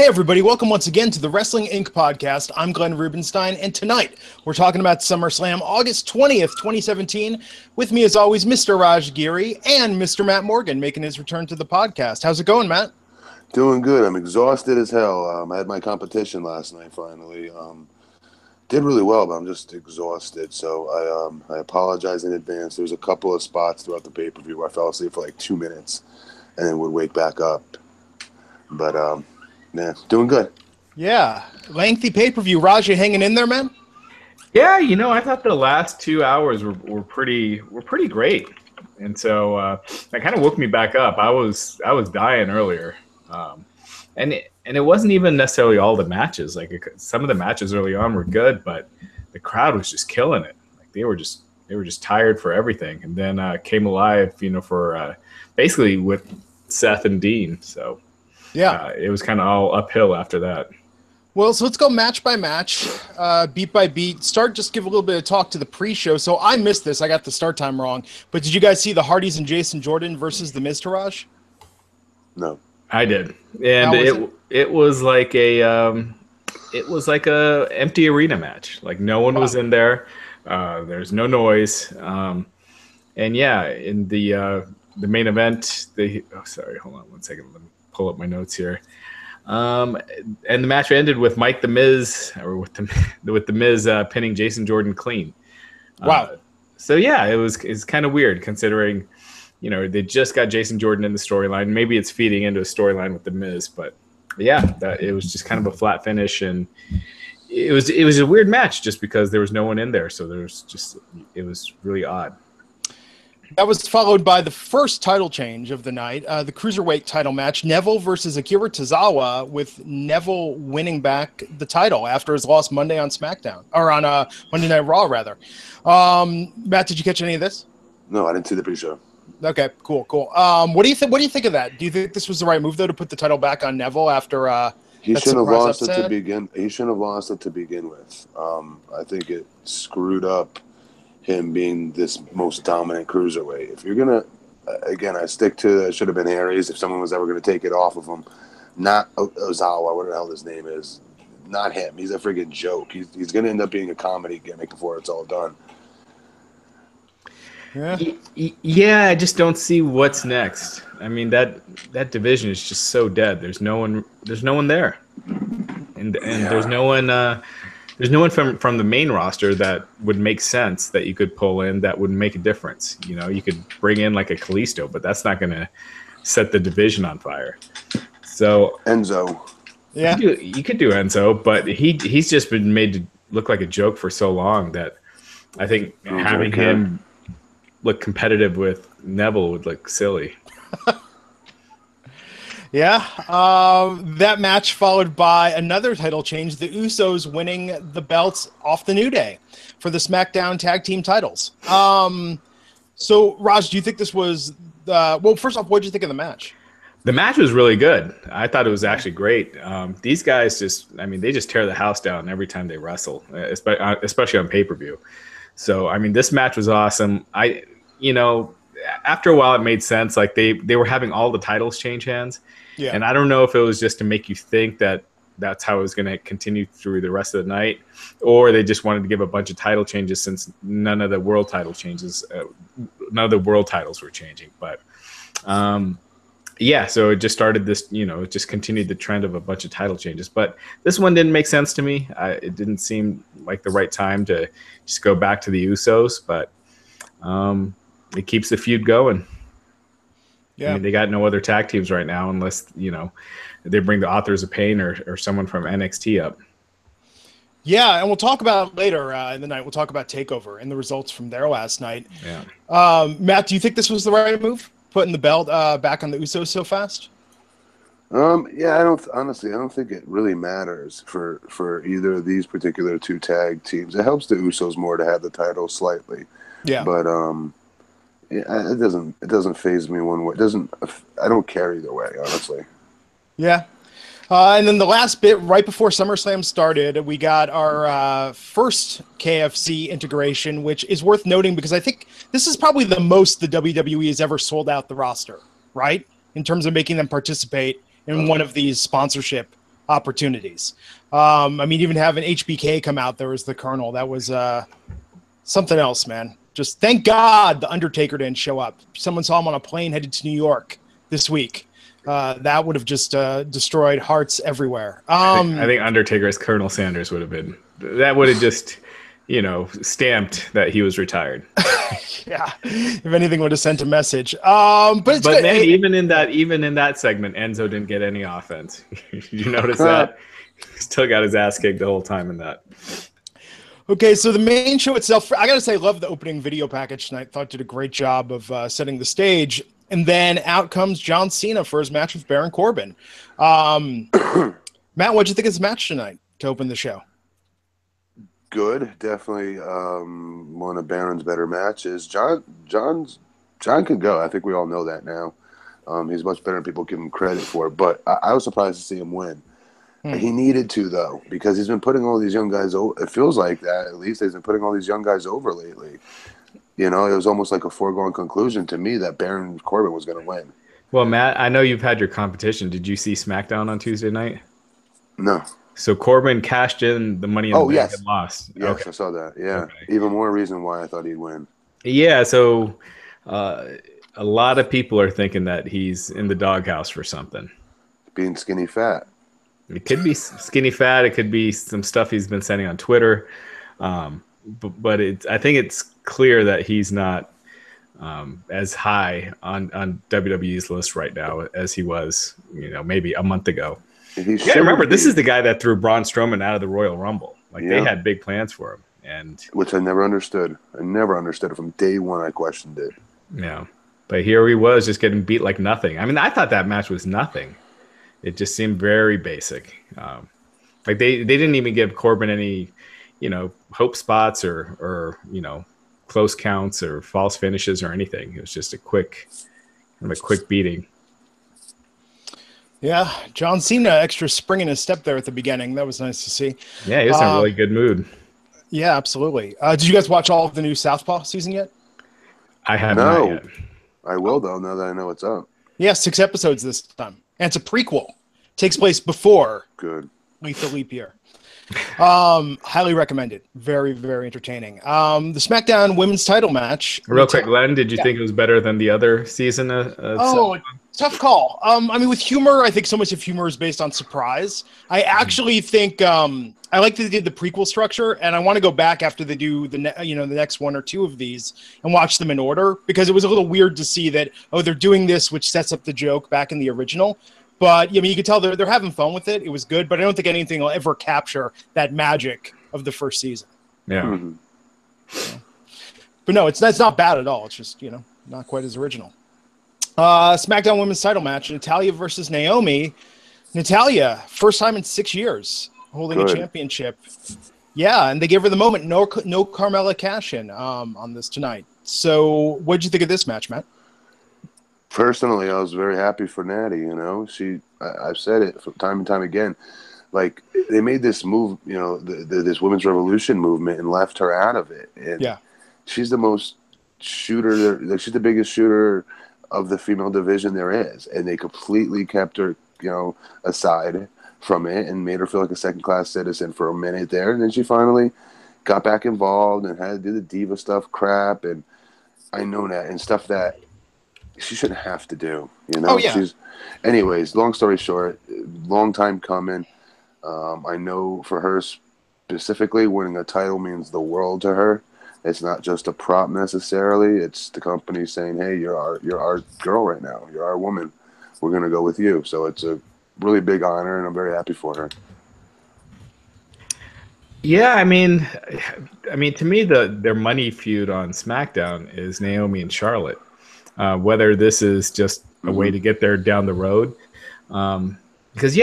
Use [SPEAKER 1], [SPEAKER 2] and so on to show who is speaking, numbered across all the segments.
[SPEAKER 1] Hey everybody, welcome once again to the Wrestling Inc. podcast. I'm Glenn Rubenstein, and tonight we're talking about SummerSlam, August 20th, 2017. With me as always, Mr. Raj Giri and Mr. Matt Morgan making his return to the podcast. How's it going, Matt?
[SPEAKER 2] Doing good. I'm exhausted as hell. I had my competition last night finally. Did really well, but I'm just exhausted. So I apologize in advance. There's a couple of spots throughout the pay-per-view where I fell asleep for like 2 minutes and then would wake back up. But yeah, doing good.
[SPEAKER 1] Yeah, lengthy pay-per-view. Raj, you hanging in there, man?
[SPEAKER 3] Yeah, you know, I thought the last 2 hours were pretty great, and so that kind of woke me back up. I was dying earlier, and it wasn't even necessarily all the matches. Like some of the matches early on were good, but the crowd was just killing it. Like they were just tired for everything, and then came alive, you know, for basically with Seth and Dean. So.
[SPEAKER 1] Yeah,
[SPEAKER 3] it was kind of all uphill after that.
[SPEAKER 1] Well, so let's go match by match, beat by beat. Just give a little bit of talk to the pre-show. So I missed this. I got the start time wrong. But did you guys see the Hardys and Jason Jordan versus the Miz, Raj?
[SPEAKER 2] No,
[SPEAKER 3] I did, and it was like a empty arena match. Like no one was in there. There's no noise, and yeah, in the main event, sorry, hold on 1 second. Let me pull up my notes here. And the match ended with with the Miz pinning Jason Jordan clean.
[SPEAKER 1] Wow.
[SPEAKER 3] So yeah, it's kind of weird considering, you know, they just got Jason Jordan in the storyline. Maybe it's feeding into a storyline with the Miz, but yeah, it was just kind of a flat finish, and it was a weird match just because there was no one in there. So it was really odd.
[SPEAKER 1] That was followed by the first title change of the night, the Cruiserweight title match, Neville versus Akira Tozawa, with Neville winning back the title after his loss Monday on SmackDown, or on Monday Night Raw, rather. Matt, did you catch any of this?
[SPEAKER 2] No, I didn't see the pre-show. Okay,
[SPEAKER 1] cool. What do you think? What do you think of that? Do you think this was the right move, though, to put the title back on Neville after
[SPEAKER 2] he shouldn't have lost it to begin? He shouldn't have lost it to begin with. I think it screwed up him being this most dominant cruiserweight. If you're gonna, again, I stick to it should have been Aries if someone was ever gonna take it off of him, not Ozawa, whatever the hell his name is, not him. He's a friggin' joke. He's gonna end up being a comedy gimmick before it's all done.
[SPEAKER 3] Yeah, I just don't see what's next. I mean that division is just so dead. There's no one there, and there's no one. There's no one from the main roster that would make sense that you could pull in that would make a difference. You know, you could bring in like a Kalisto, but that's not going to set the division on fire. So
[SPEAKER 2] Enzo,
[SPEAKER 1] yeah,
[SPEAKER 3] you could do Enzo, but he's just been made to look like a joke for so long that I think having him look competitive with Neville would look silly.
[SPEAKER 1] Yeah, that match followed by another title change, the Usos winning the belts off the New Day for the SmackDown tag team titles. So, Raj, do you think this was well, first off, what did you think of the match?
[SPEAKER 3] The match was really good. I thought it was actually great. These guys they just tear the house down every time they wrestle, especially on pay-per-view. So, I mean, this match was awesome. After a while, it made sense. Like they were having all the titles change hands. Yeah. And I don't know if it was just to make you think that that's how it was going to continue through the rest of the night, or they just wanted to give a bunch of title changes since none of the world titles were changing. But yeah, so it just started this, it just continued the trend of a bunch of title changes. But this one didn't make sense to me. It didn't seem like the right time to just go back to the Usos, but it keeps the feud going. Yeah. I mean, they got no other tag teams right now unless, they bring the Authors of Pain or someone from NXT up.
[SPEAKER 1] Yeah, and we'll talk about later in the night. We'll talk about TakeOver and the results from there last night.
[SPEAKER 3] Yeah.
[SPEAKER 1] Matt, do you think this was the right move, putting the belt back on the Usos so fast?
[SPEAKER 2] Yeah, I don't think it really matters for either of these particular two tag teams. It helps the Usos more to have the title slightly.
[SPEAKER 1] Yeah.
[SPEAKER 2] But it doesn't faze me one way. I don't care either way, honestly.
[SPEAKER 1] Yeah. And then the last bit, right before SummerSlam started, we got our first KFC integration, which is worth noting because I think this is probably the most the WWE has ever sold out the roster, right? In terms of making them participate in one of these sponsorship opportunities. I mean, even having HBK come out there as the Colonel, that was something else, man. Just thank God the Undertaker didn't show up. Someone saw him on a plane headed to New York this week. That would have just destroyed hearts everywhere.
[SPEAKER 3] I think Undertaker as Colonel Sanders would have been. That would have just, stamped that he was retired.
[SPEAKER 1] Yeah, if anything, would have sent a message. But
[SPEAKER 3] man, even in that segment, Enzo didn't get any offense. You notice that? He still got his ass kicked the whole time in that.
[SPEAKER 1] Okay, so the main show itself, I got to say, I love the opening video package tonight. Thought did a great job of setting the stage. And then out comes John Cena for his match with Baron Corbin. Matt, what'd you think of this match tonight to open the show?
[SPEAKER 2] Good. Definitely one of Baron's better matches. John can go. I think we all know that now. He's much better than people give him credit for. But I was surprised to see him win. He needed to, though, because he's been putting all these young guys over. It feels like that, at least. He's been putting all these young guys over lately. It was almost like a foregone conclusion to me that Baron Corbin was going to win.
[SPEAKER 3] Well, Matt, I know you've had your competition. Did you see SmackDown on Tuesday night?
[SPEAKER 2] No.
[SPEAKER 3] So Corbin cashed in the Money in the Bank and lost.
[SPEAKER 2] Yes,
[SPEAKER 3] okay.
[SPEAKER 2] I saw that. Yeah.
[SPEAKER 3] Okay.
[SPEAKER 2] Even more reason why I thought he'd win.
[SPEAKER 3] Yeah, so a lot of people are thinking that he's in the doghouse for something.
[SPEAKER 2] Being skinny fat.
[SPEAKER 3] It could be skinny fat. It could be some stuff he's been sending on Twitter. But I think it's clear that he's not as high on WWE's list right now as he was, maybe a month ago. Remember, this is the guy that threw Braun Strowman out of the Royal Rumble. They had big plans for him,
[SPEAKER 2] which I never understood. I never understood it from day one. I questioned it.
[SPEAKER 3] Yeah, but here he was just getting beat like nothing. I mean, I thought that match was nothing. It just seemed very basic. They didn't even give Corbin any, hope spots or close counts or false finishes or anything. It was just a quick beating.
[SPEAKER 1] Yeah, John Cena extra spring in his step there at the beginning. That was nice to see.
[SPEAKER 3] Yeah, he was in a really good mood.
[SPEAKER 1] Yeah, absolutely. Did you guys watch all of the new Southpaw season yet?
[SPEAKER 3] I have not yet.
[SPEAKER 2] I will, though, now that I know what's up.
[SPEAKER 1] Yeah, 6 episodes this time. And it's a prequel. Takes place before Lethal Leap Year. Highly recommended. Very, very entertaining. The SmackDown women's title match.
[SPEAKER 3] Real quick, Glenn, did you think it was better than the other season?
[SPEAKER 1] Tough call. I mean, with humor, I think so much of humor is based on surprise. I actually think I like that they did the prequel structure, and I want to go back after they do the next 1 or 2 of these and watch them in order, because it was a little weird to see that they're doing this, which sets up the joke back in the original. But you could tell they're having fun with it. It was good, but I don't think anything will ever capture that magic of the first season.
[SPEAKER 3] Yeah.
[SPEAKER 2] Mm-hmm.
[SPEAKER 1] But no, it's not bad at all. It's just not quite as original. SmackDown Women's Title match: Natalya versus Naomi. Natalya, first time in 6 years holding a championship. Yeah, and they gave her the moment. No Carmella cash-in on this tonight. So, what did you think of this match, Matt?
[SPEAKER 2] Personally, I was very happy for Natty. I've said it from time and time again. Like, they made this move, this women's revolution movement, and left her out of it. And she's the most shooter. She's the biggest shooter of the female division there is, and they completely kept her, aside from it and made her feel like a second-class citizen for a minute there. And then she finally got back involved and had to do the diva stuff crap. And I know that and stuff that she shouldn't have to do, Anyways, long story short, long time coming. I know for her specifically, winning a title means the world to her. It's not just a prop necessarily. It's the company saying, "Hey, you're our girl right now. You're our woman. We're gonna go with you." So it's a really big honor, and I'm very happy for her.
[SPEAKER 3] Yeah, I mean, to me, their money feud on SmackDown is Naomi and Charlotte. Whether this is just a way to get there down the road, because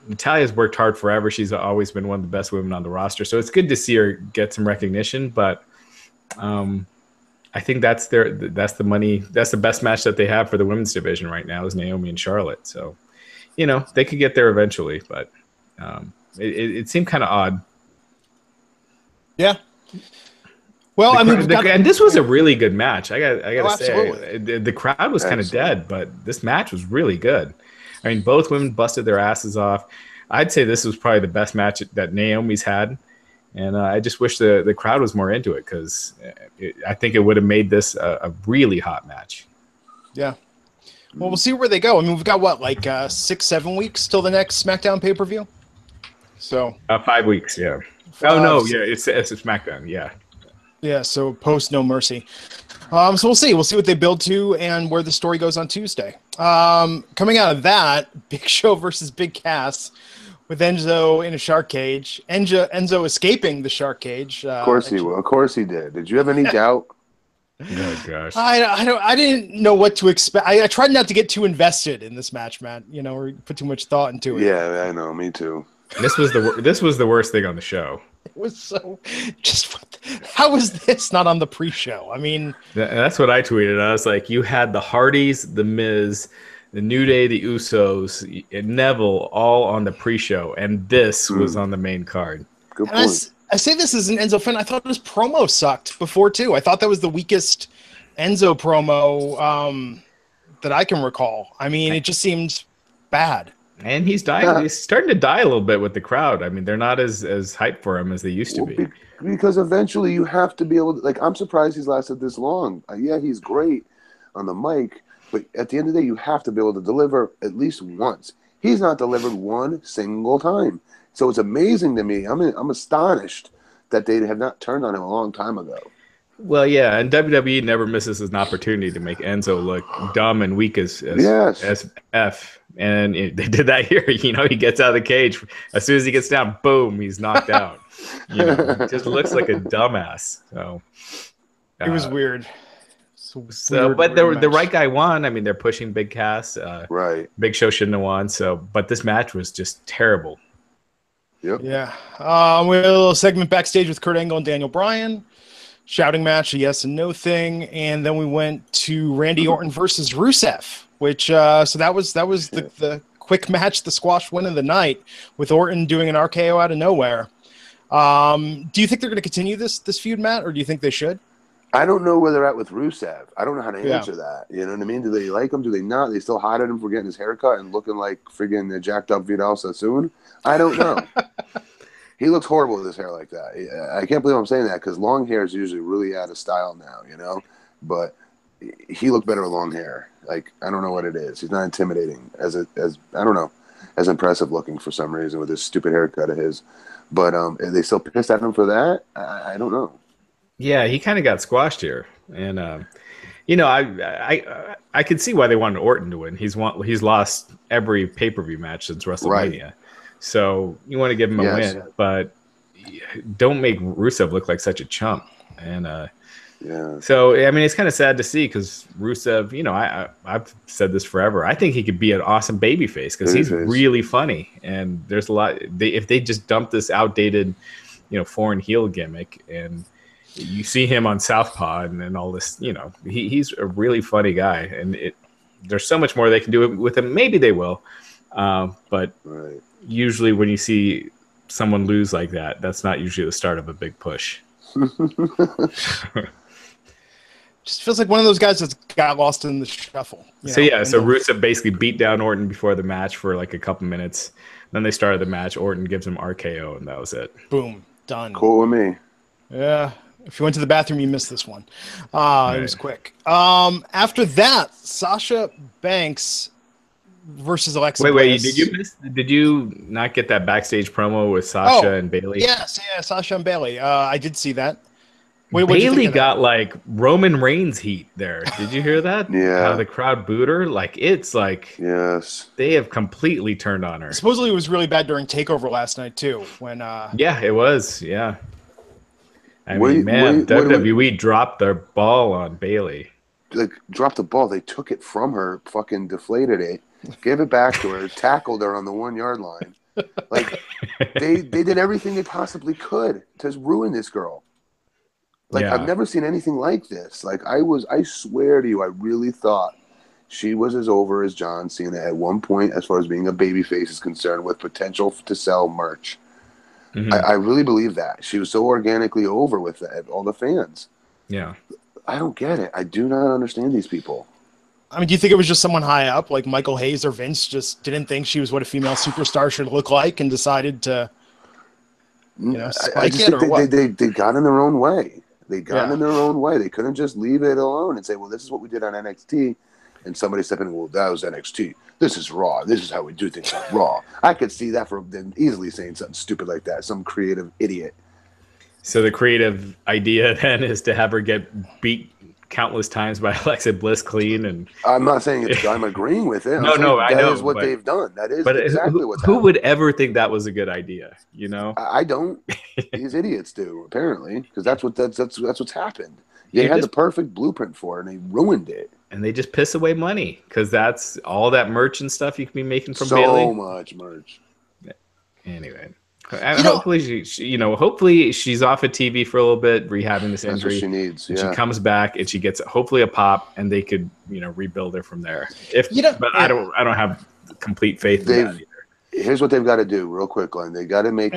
[SPEAKER 3] Natalya's worked hard forever. She's always been one of the best women on the roster, so it's good to see her get some recognition. But I think that's the money. That's the best match that they have for the women's division right now is Naomi and Charlotte. So, they could get there eventually, but it seemed kind of odd.
[SPEAKER 1] Yeah. Well,
[SPEAKER 3] and this was a really good match. I gotta say,
[SPEAKER 1] absolutely.
[SPEAKER 3] The crowd was kind of dead, but this match was really good. I mean, both women busted their asses off. I'd say this was probably the best match that Naomi's had. And I just wish the crowd was more into it, because I think it would have made this a really hot match.
[SPEAKER 1] Yeah. Well, we'll see where they go. I mean, we've got what, like 6-7 weeks till the next SmackDown pay-per-view? So 5
[SPEAKER 3] weeks, yeah. Oh no, yeah, it's a SmackDown, yeah.
[SPEAKER 1] Yeah, so post No Mercy. So we'll see. We'll see what they build to and where the story goes on Tuesday. Coming out of that, Big Show versus Big Cass with Enzo in a shark cage. Enzo escaping the shark cage.
[SPEAKER 2] Of course he will. Of course he did. Did you have any doubt?
[SPEAKER 3] Oh gosh.
[SPEAKER 1] I didn't know what to expect. I tried not to get too invested in this match, Matt. You know, or put too much thought into it.
[SPEAKER 2] Yeah, I know. Me too.
[SPEAKER 3] This was the worst thing on the show.
[SPEAKER 1] It was so how was this not on the pre-show? I mean,
[SPEAKER 3] that's what I tweeted. I was like, you had the Hardys, the Miz, the New Day, the Usos, and Neville all on the pre-show, and this was on the main card.
[SPEAKER 2] Good point.
[SPEAKER 1] I say this as an Enzo fan. I thought his promo sucked before too. I thought that was the weakest Enzo promo that I can recall. I mean, it just seemed bad.
[SPEAKER 3] And he's dying. He's starting to die a little bit with the crowd. I mean, they're not as hyped for him as they used to be.
[SPEAKER 2] Because eventually you have to be able to, like, I'm surprised he's lasted this long. Yeah, he's great on the mic, but at the end of the day, you have to be able to deliver at least once. He's not delivered one single time. So it's amazing to me. I'm astonished that they have not turned on him a long time ago.
[SPEAKER 3] Well, yeah, and WWE never misses an opportunity to make Enzo look dumb and weak as F. And they did that here. You know, he gets out of the cage. As soon as he gets down, boom, he's knocked out. You know, he just looks like a dumbass. So
[SPEAKER 1] it was weird.
[SPEAKER 3] But the right guy won. I mean, they're pushing Big Cass.
[SPEAKER 2] Right.
[SPEAKER 3] Big Show shouldn't have won. But this match was just terrible.
[SPEAKER 2] Yep.
[SPEAKER 1] Yeah. We had a little segment backstage with Kurt Angle and Daniel Bryan. Shouting match, a yes and no thing, and then we went to Randy Orton versus Rusev, which so that was the quick match, the squash win of the night, with Orton doing an RKO out of nowhere. Do you think they're going to continue this feud, Matt, or do you think they should?
[SPEAKER 2] I don't know where they're at with Rusev. I don't know how to answer that. You know what I mean? Do they like him? Do they not? They still hot at him for getting his haircut and looking like friggin' jacked up Vidal Sassoon? I don't know. He looks horrible with his hair like that. I can't believe I'm saying that, because long hair is usually really out of style now, you know? But he looked better with long hair. Like, I don't know what it is. He's not intimidating as I don't know, as impressive looking for some reason with this stupid haircut of his. But are they still pissed at him for that? I don't know.
[SPEAKER 3] Yeah, he kind of got squashed here. And, you know, I could see why they wanted Orton to win. He's lost every pay-per-view match since WrestleMania. Right. So you want to give him a win, but don't make Rusev look like such a chump. And so, I mean, it's kind of sad to see, because Rusev, you know, I've said this forever. I think he could be an awesome babyface, because he's really funny. And there's a lot. If they just dump this outdated, you know, foreign heel gimmick, and you see him on Southpaw and all this, you know, he's a really funny guy. And there's so much more they can do with him. Maybe they will. But usually when you see someone lose like that, that's not usually the start of a big push.
[SPEAKER 1] Just feels like one of those guys that's got lost in the shuffle.
[SPEAKER 3] So Rusev basically beat down Orton before the match for like a couple minutes. Then they started the match. Orton gives him RKO, and that was it.
[SPEAKER 1] Boom. Done.
[SPEAKER 2] Cool with me.
[SPEAKER 1] Yeah. If you went to the bathroom, you missed this one. It was quick. After that, Sasha Banks versus Alexa Bliss.
[SPEAKER 3] Did you not get that backstage promo with Sasha and Bayley?
[SPEAKER 1] Yes, Sasha and Bayley. I did see that.
[SPEAKER 3] Bayley got like Roman Reigns heat there. Did you hear that?
[SPEAKER 2] Yeah.
[SPEAKER 3] How the crowd booed her? Like, it's like,
[SPEAKER 2] yes,
[SPEAKER 3] they have completely turned on her.
[SPEAKER 1] Supposedly it was really bad during TakeOver last night too. When
[SPEAKER 3] yeah, it was. Yeah. I mean, WWE dropped their ball on Bayley.
[SPEAKER 2] Like, dropped the ball. They took it from her, fucking deflated it, gave it back to her, tackled her on the 1 yard line. Like, they did everything they possibly could to ruin this girl. Like, I've never seen anything like this. Like, I swear to you, I really thought she was as over as John Cena at one point, as far as being a babyface is concerned, with potential to sell merch. Mm-hmm. I really believe that. She was so organically over with all the fans.
[SPEAKER 3] Yeah.
[SPEAKER 2] I don't get it. I do not understand these people.
[SPEAKER 1] I mean, do you think it was just someone high up, like Michael Hayes or Vince, just didn't think she was what a female superstar should look like and decided to, spike it, or what?
[SPEAKER 2] They got in their own way. They got in their own way. They couldn't just leave it alone and say, well, this is what we did on NXT. And somebody step in, well, that was NXT. This is Raw. This is how we do things on Raw. I could see that from them easily saying something stupid like that. Some creative idiot.
[SPEAKER 3] So the creative idea then is to have her get beat countless times by Alexa Bliss clean. And
[SPEAKER 2] I'm not saying I'm agreeing with it.
[SPEAKER 3] I know.
[SPEAKER 2] That is what they've done. That is exactly what's happened.
[SPEAKER 3] Who would ever think that was a good idea?
[SPEAKER 2] I don't. These idiots do, apparently, because that's what's happened. They had the perfect blueprint for it, and they ruined it.
[SPEAKER 3] And they just piss away money because that's all that merch and stuff you can be making from Bayley.
[SPEAKER 2] So much merch.
[SPEAKER 3] Anyway, hopefully hopefully she's off of TV for a little bit, rehabbing this injury.
[SPEAKER 2] That's what she needs.
[SPEAKER 3] She comes back and she gets hopefully a pop, and they could rebuild her from there. But I don't have complete faith in that either.
[SPEAKER 2] Here's what they've got to do, real quick, Glenn. They got to make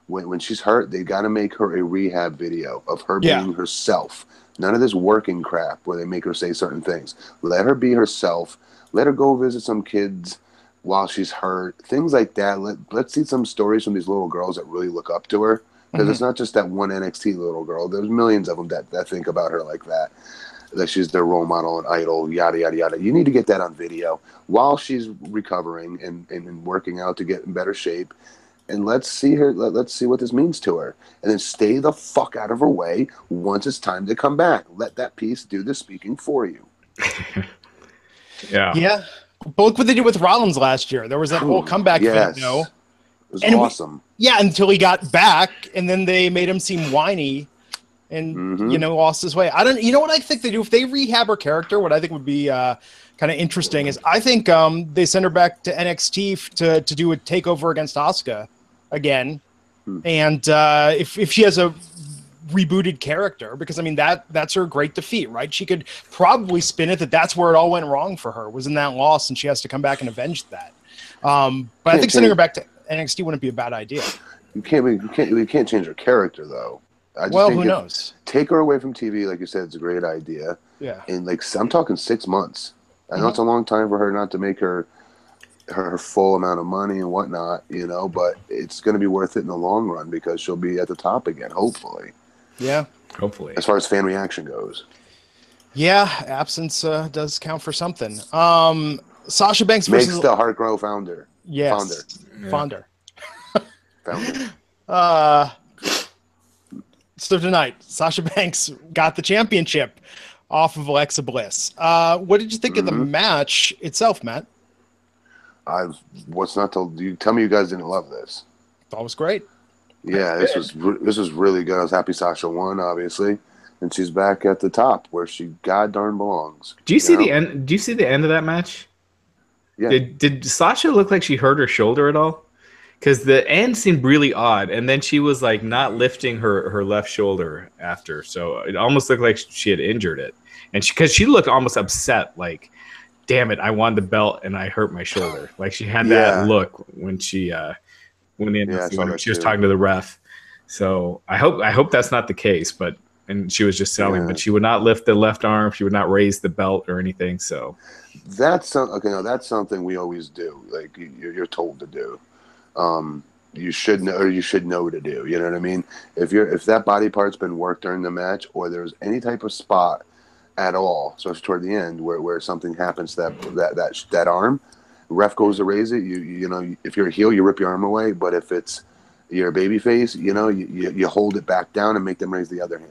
[SPEAKER 2] when she's hurt, they got to make her a rehab video of her being herself. None of this working crap where they make her say certain things. Let her be herself. Let her go visit some kids while she's hurt. Things like that. Let's see some stories from these little girls that really look up to her. Because it's not just that one NXT little girl. There's millions of them that think about her like that. That she's their role model and idol, yada, yada, yada. You need to get that on video while she's recovering and working out to get in better shape. And let's see her. Let's see what this means to her, and then stay the fuck out of her way once it's time to come back. Let that piece do the speaking for you.
[SPEAKER 1] Yeah. But look what they did with Rollins last year. There was that whole comeback video.
[SPEAKER 2] It was awesome.
[SPEAKER 1] Until he got back, and then they made him seem whiny, and lost his way. I don't. You know what I think they do if they rehab her character? What I think would be kind of interesting is I think they send her back to NXT to do a takeover against Asuka again, and if she has a rebooted character, because I mean that's her great defeat, right? She could probably spin it that's where it all went wrong for her, was in that loss, and she has to come back and avenge that. But I think sending her back to NXT wouldn't be a bad idea.
[SPEAKER 2] You can't change her character though.
[SPEAKER 1] Who knows?
[SPEAKER 2] Take her away from TV, like you said, it's a great idea.
[SPEAKER 1] Yeah,
[SPEAKER 2] and I'm talking 6 months. I know it's a long time for her not to make her full amount of money and whatnot, but it's going to be worth it in the long run because she'll be at the top again, hopefully.
[SPEAKER 1] Yeah.
[SPEAKER 3] Hopefully.
[SPEAKER 2] As far as fan reaction goes.
[SPEAKER 1] Yeah, absence does count for something. Sasha Banks
[SPEAKER 2] makes
[SPEAKER 1] versus
[SPEAKER 2] the Heart Grow founder.
[SPEAKER 1] Yes. Founder. So tonight, Sasha Banks got the championship off of Alexa Bliss. What did you think of the match itself, Matt?
[SPEAKER 2] What's not to you? Tell me you guys didn't love this.
[SPEAKER 1] Thought it was great.
[SPEAKER 2] Yeah, this was really good. I was happy Sasha won, obviously, and she's back at the top where she god darn belongs.
[SPEAKER 3] Do you see the end? Do you see the end of that match?
[SPEAKER 2] Yeah.
[SPEAKER 3] Did Sasha look like she hurt her shoulder at all? Because the end seemed really odd, and then she was like not lifting her left shoulder after, so it almost looked like she had injured it, and because she looked almost upset, like, "Damn it, I won the belt and I hurt my shoulder." Like she had that look when she went in when she was talking to the ref. So I hope that's not the case, and she was just selling, but she would not lift the left arm, she would not raise the belt or anything. So
[SPEAKER 2] that's something we always do. Like you're told to do. You should know to do. You know what I mean? If that body part's been worked during the match, or there's any type of spot at all, especially toward the end where something happens to that arm, ref goes to raise it. You know, if you're a heel, you rip your arm away. But if you're a baby face, you hold it back down and make them raise the other hand.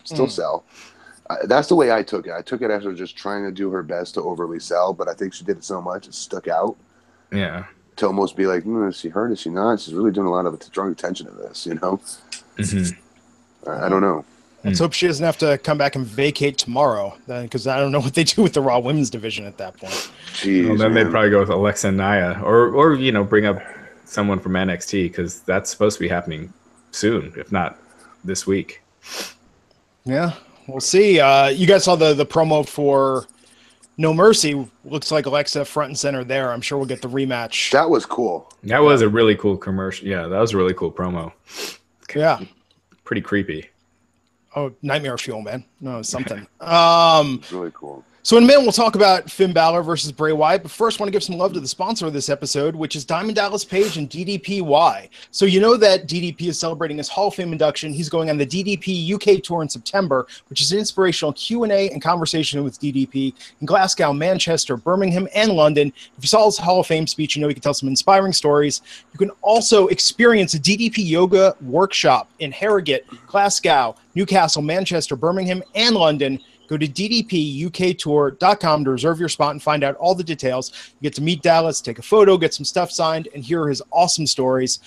[SPEAKER 2] Still sell. That's the way I took it. I took it as her just trying to do her best to overly sell, but I think she did it so much it stuck out.
[SPEAKER 3] Yeah.
[SPEAKER 2] To almost be like, is she hurt? Is she not? She's really doing a lot of drawing attention to this, I don't know.
[SPEAKER 1] Let's hope she doesn't have to come back and vacate tomorrow, because I don't know what they do with the Raw Women's division at that point.
[SPEAKER 2] Jeez,
[SPEAKER 3] well, then they'd probably go with Alexa and Nia, or bring up someone from NXT, because that's supposed to be happening soon, if not this week.
[SPEAKER 1] Yeah, we'll see. You guys saw the promo for No Mercy. Looks like Alexa front and center there. I'm sure we'll get the rematch.
[SPEAKER 2] That was cool.
[SPEAKER 3] That was a really cool commercial. Yeah, that was a really cool promo.
[SPEAKER 1] Yeah.
[SPEAKER 3] Pretty creepy.
[SPEAKER 1] Oh, nightmare fuel, man. No, it's something.
[SPEAKER 2] It's really cool.
[SPEAKER 1] So in a minute, we'll talk about Finn Balor versus Bray Wyatt. But first, I want to give some love to the sponsor of this episode, which is Diamond Dallas Page and DDPY. So you know that DDP is celebrating his Hall of Fame induction. He's going on the DDP UK Tour in September, which is an inspirational Q&A and conversation with DDP in Glasgow, Manchester, Birmingham, and London. If you saw his Hall of Fame speech, you know he can tell some inspiring stories. You can also experience a DDP Yoga Workshop in Harrogate, Glasgow, Newcastle, Manchester, Birmingham, and London. Go to ddpuktour.com to reserve your spot and find out all the details. You get to meet Dallas, take a photo, get some stuff signed, and hear his awesome stories.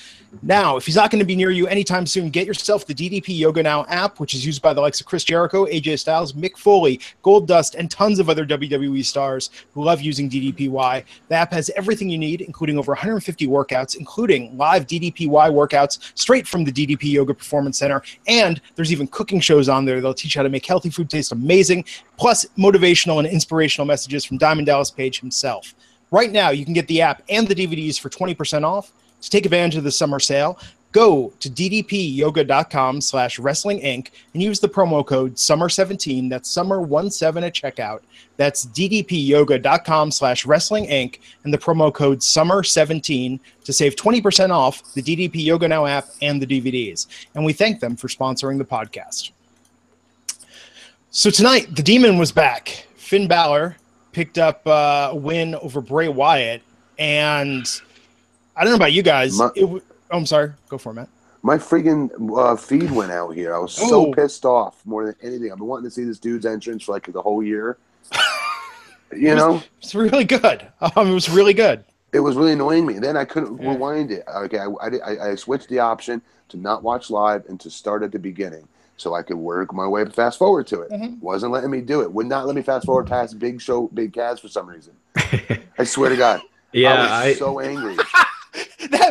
[SPEAKER 1] Now, if he's not going to be near you anytime soon, get yourself the DDP Yoga Now app, which is used by the likes of Chris Jericho, AJ Styles, Mick Foley, Goldust, and tons of other WWE stars who love using DDPY. The app has everything you need, including over 150 workouts, including live DDPY workouts straight from the DDP Yoga Performance Center. And there's even cooking shows on there. They'll teach you how to make healthy food taste amazing, plus motivational and inspirational messages from Diamond Dallas Page himself. Right now, you can get the app and the DVDs for 20% off. To take advantage of the summer sale, go to ddpyoga.com/wrestlinginc and use the promo code SUMMER17. That's SUMMER17 at checkout. That's ddpyoga.com/wrestlinginc and the promo code SUMMER17 to save 20% off the DDP Yoga Now app and the DVDs. And we thank them for sponsoring the podcast. So tonight, the Demon was back. Finn Balor picked up a win over Bray Wyatt, and I don't know about you guys. I'm sorry. Go for it, Matt.
[SPEAKER 2] My freaking feed went out here. I was so pissed off more than anything. I've been wanting to see this dude's entrance for like the whole year.
[SPEAKER 1] It's really good. It was really good.
[SPEAKER 2] It was really annoying me. Then I couldn't rewind it. Okay, I switched the option to not watch live and to start at the beginning, so I could work my way fast forward to it. Wasn't letting me do it. Would not let me fast forward past Big Cass for some reason. I swear to God. I was so angry.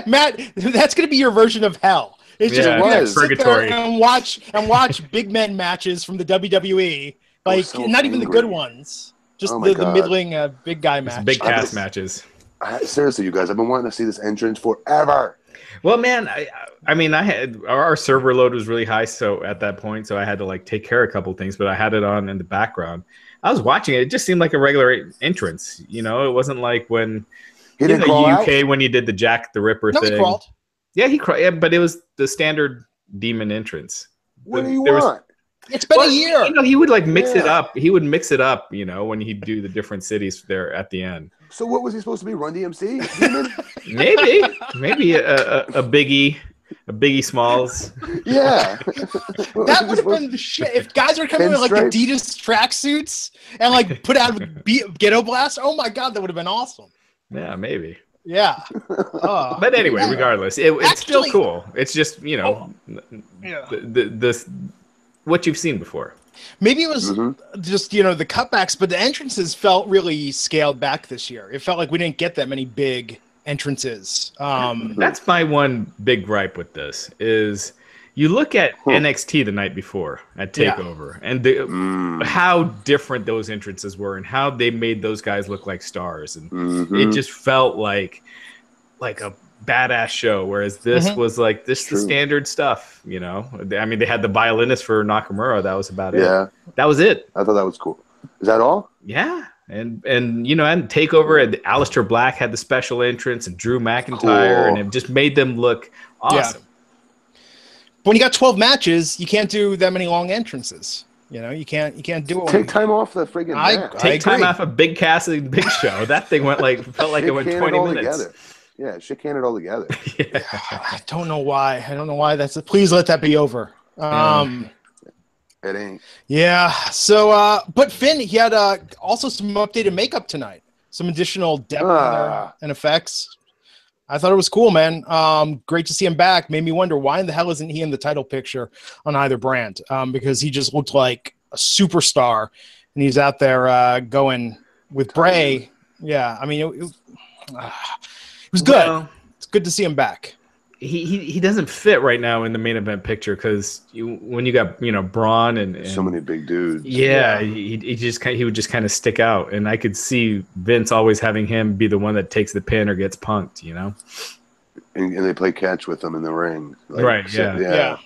[SPEAKER 1] Matt, that's going to be your version of hell. It's just
[SPEAKER 3] purgatory.
[SPEAKER 1] And watch big men matches from the WWE, like so not even the good ones, just the middling big guy matches.
[SPEAKER 3] Big Cass matches.
[SPEAKER 2] Seriously, you guys, I've been wanting to see this entrance forever.
[SPEAKER 3] Well, man, I mean, our server load was really high, so at that point, so I had to like take care of a couple of things, but I had it on in the background. I was watching it; it just seemed like a regular entrance. You know, it wasn't like when.
[SPEAKER 2] He didn't crawl
[SPEAKER 3] UK
[SPEAKER 2] out?
[SPEAKER 3] When he did the Jack the Ripper thing.
[SPEAKER 1] He crawled.
[SPEAKER 3] Yeah, he crawled. Yeah, but it was the standard demon entrance.
[SPEAKER 2] What do you want?
[SPEAKER 1] It's been a year.
[SPEAKER 3] You know, he would like mix it up. He would mix it up, you know, when he'd do the different cities there at the end.
[SPEAKER 2] So what was he supposed to be? Run DMC?
[SPEAKER 3] maybe a Biggie Smalls.
[SPEAKER 2] Yeah.
[SPEAKER 1] That would have been the shit. If guys are coming with like Adidas tracksuits and like put out Ghetto Blast, oh my God, that would have been awesome.
[SPEAKER 3] Yeah, maybe.
[SPEAKER 1] Yeah.
[SPEAKER 3] But anyway, regardless, it's still cool. It's just, you know, this what you've seen before.
[SPEAKER 1] Maybe it was just, you know, the cutbacks, but the entrances felt really scaled back this year. It felt like we didn't get that many big entrances.
[SPEAKER 3] That's my one big gripe with this is you look at NXT the night before at TakeOver and how different those entrances were and how they made those guys look like stars. And it just felt like a badass show, whereas this was like the standard stuff, you know? I mean, they had the violinist for Nakamura. That was about it. That was it.
[SPEAKER 2] I thought that was cool. Is that all?
[SPEAKER 3] Yeah. And you know, and TakeOver, and Aleister Black had the special entrance and Drew McIntyre, and it just made them look awesome.
[SPEAKER 1] Yeah. When you got 12 matches, you can't do that many long entrances. You know, you can't do it.
[SPEAKER 2] Take time off the friggin' match.
[SPEAKER 3] Take time off a Big Cass and Big Show. That thing felt like it went 20 minutes.
[SPEAKER 2] Together. Yeah, shit can it all together.
[SPEAKER 1] I don't know why. Please let that be over.
[SPEAKER 2] It ain't.
[SPEAKER 1] Yeah. So, but Finn, he had also some updated makeup tonight. Some additional depth and effects. I thought it was cool, man. Great to see him back. Made me wonder why in the hell isn't he in the title picture on either brand? Because he just looked like a superstar, and he's out there going with Bray. Yeah, I mean, it was good. Well, it's good to see him back.
[SPEAKER 3] He doesn't fit right now in the main event picture because when you got Braun and
[SPEAKER 2] so many big dudes.
[SPEAKER 3] Yeah, he would just kind of stick out, and I could see Vince always having him be the one that takes the pin or gets punked, you know.
[SPEAKER 2] And they play catch with him in the ring, like,
[SPEAKER 3] right? Yeah.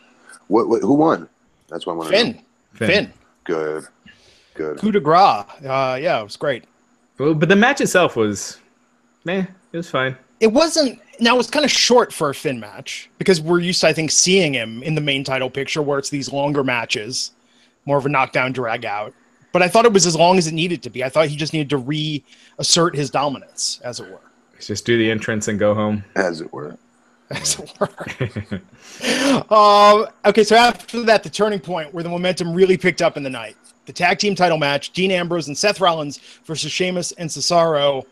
[SPEAKER 2] What? Who won? That's what I want to know.
[SPEAKER 1] Finn.
[SPEAKER 2] Good. good.
[SPEAKER 1] Coup de grace. Yeah, it was great.
[SPEAKER 3] Well, but the match itself was, it was fine.
[SPEAKER 1] It wasn't. Now it's kind of short for a Finn match because we're used to, I think, seeing him in the main title picture where it's these longer matches, more of a knockdown, drag out. But I thought it was as long as it needed to be. I thought he just needed to reassert his dominance, as it were.
[SPEAKER 3] Just do the entrance and go home,
[SPEAKER 2] as it were.
[SPEAKER 1] As it were. Okay, so after that, the turning point where the momentum really picked up in the night. The tag team title match, Dean Ambrose and Seth Rollins versus Sheamus and Cesaro,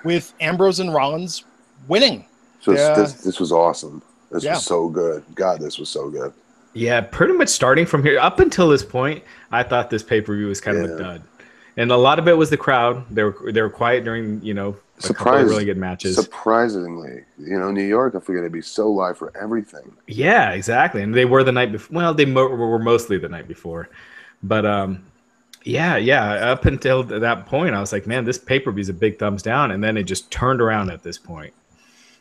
[SPEAKER 1] with Ambrose and Rollins winning.
[SPEAKER 2] So this was awesome. This
[SPEAKER 1] Yeah.
[SPEAKER 2] was so good. God, this was so good.
[SPEAKER 3] Yeah, pretty much starting from here up until this point, I thought this pay-per-view was kind of a dud, and a lot of it was the crowd. They were quiet during a couple of really good matches.
[SPEAKER 2] Surprisingly, New York, I figured it'd be so live for everything.
[SPEAKER 3] Yeah, exactly, and they were the night before. Well, they were mostly the night before, but yeah. Up until that point, I was like, man, this pay-per-view is a big thumbs down, and then it just turned around at this point.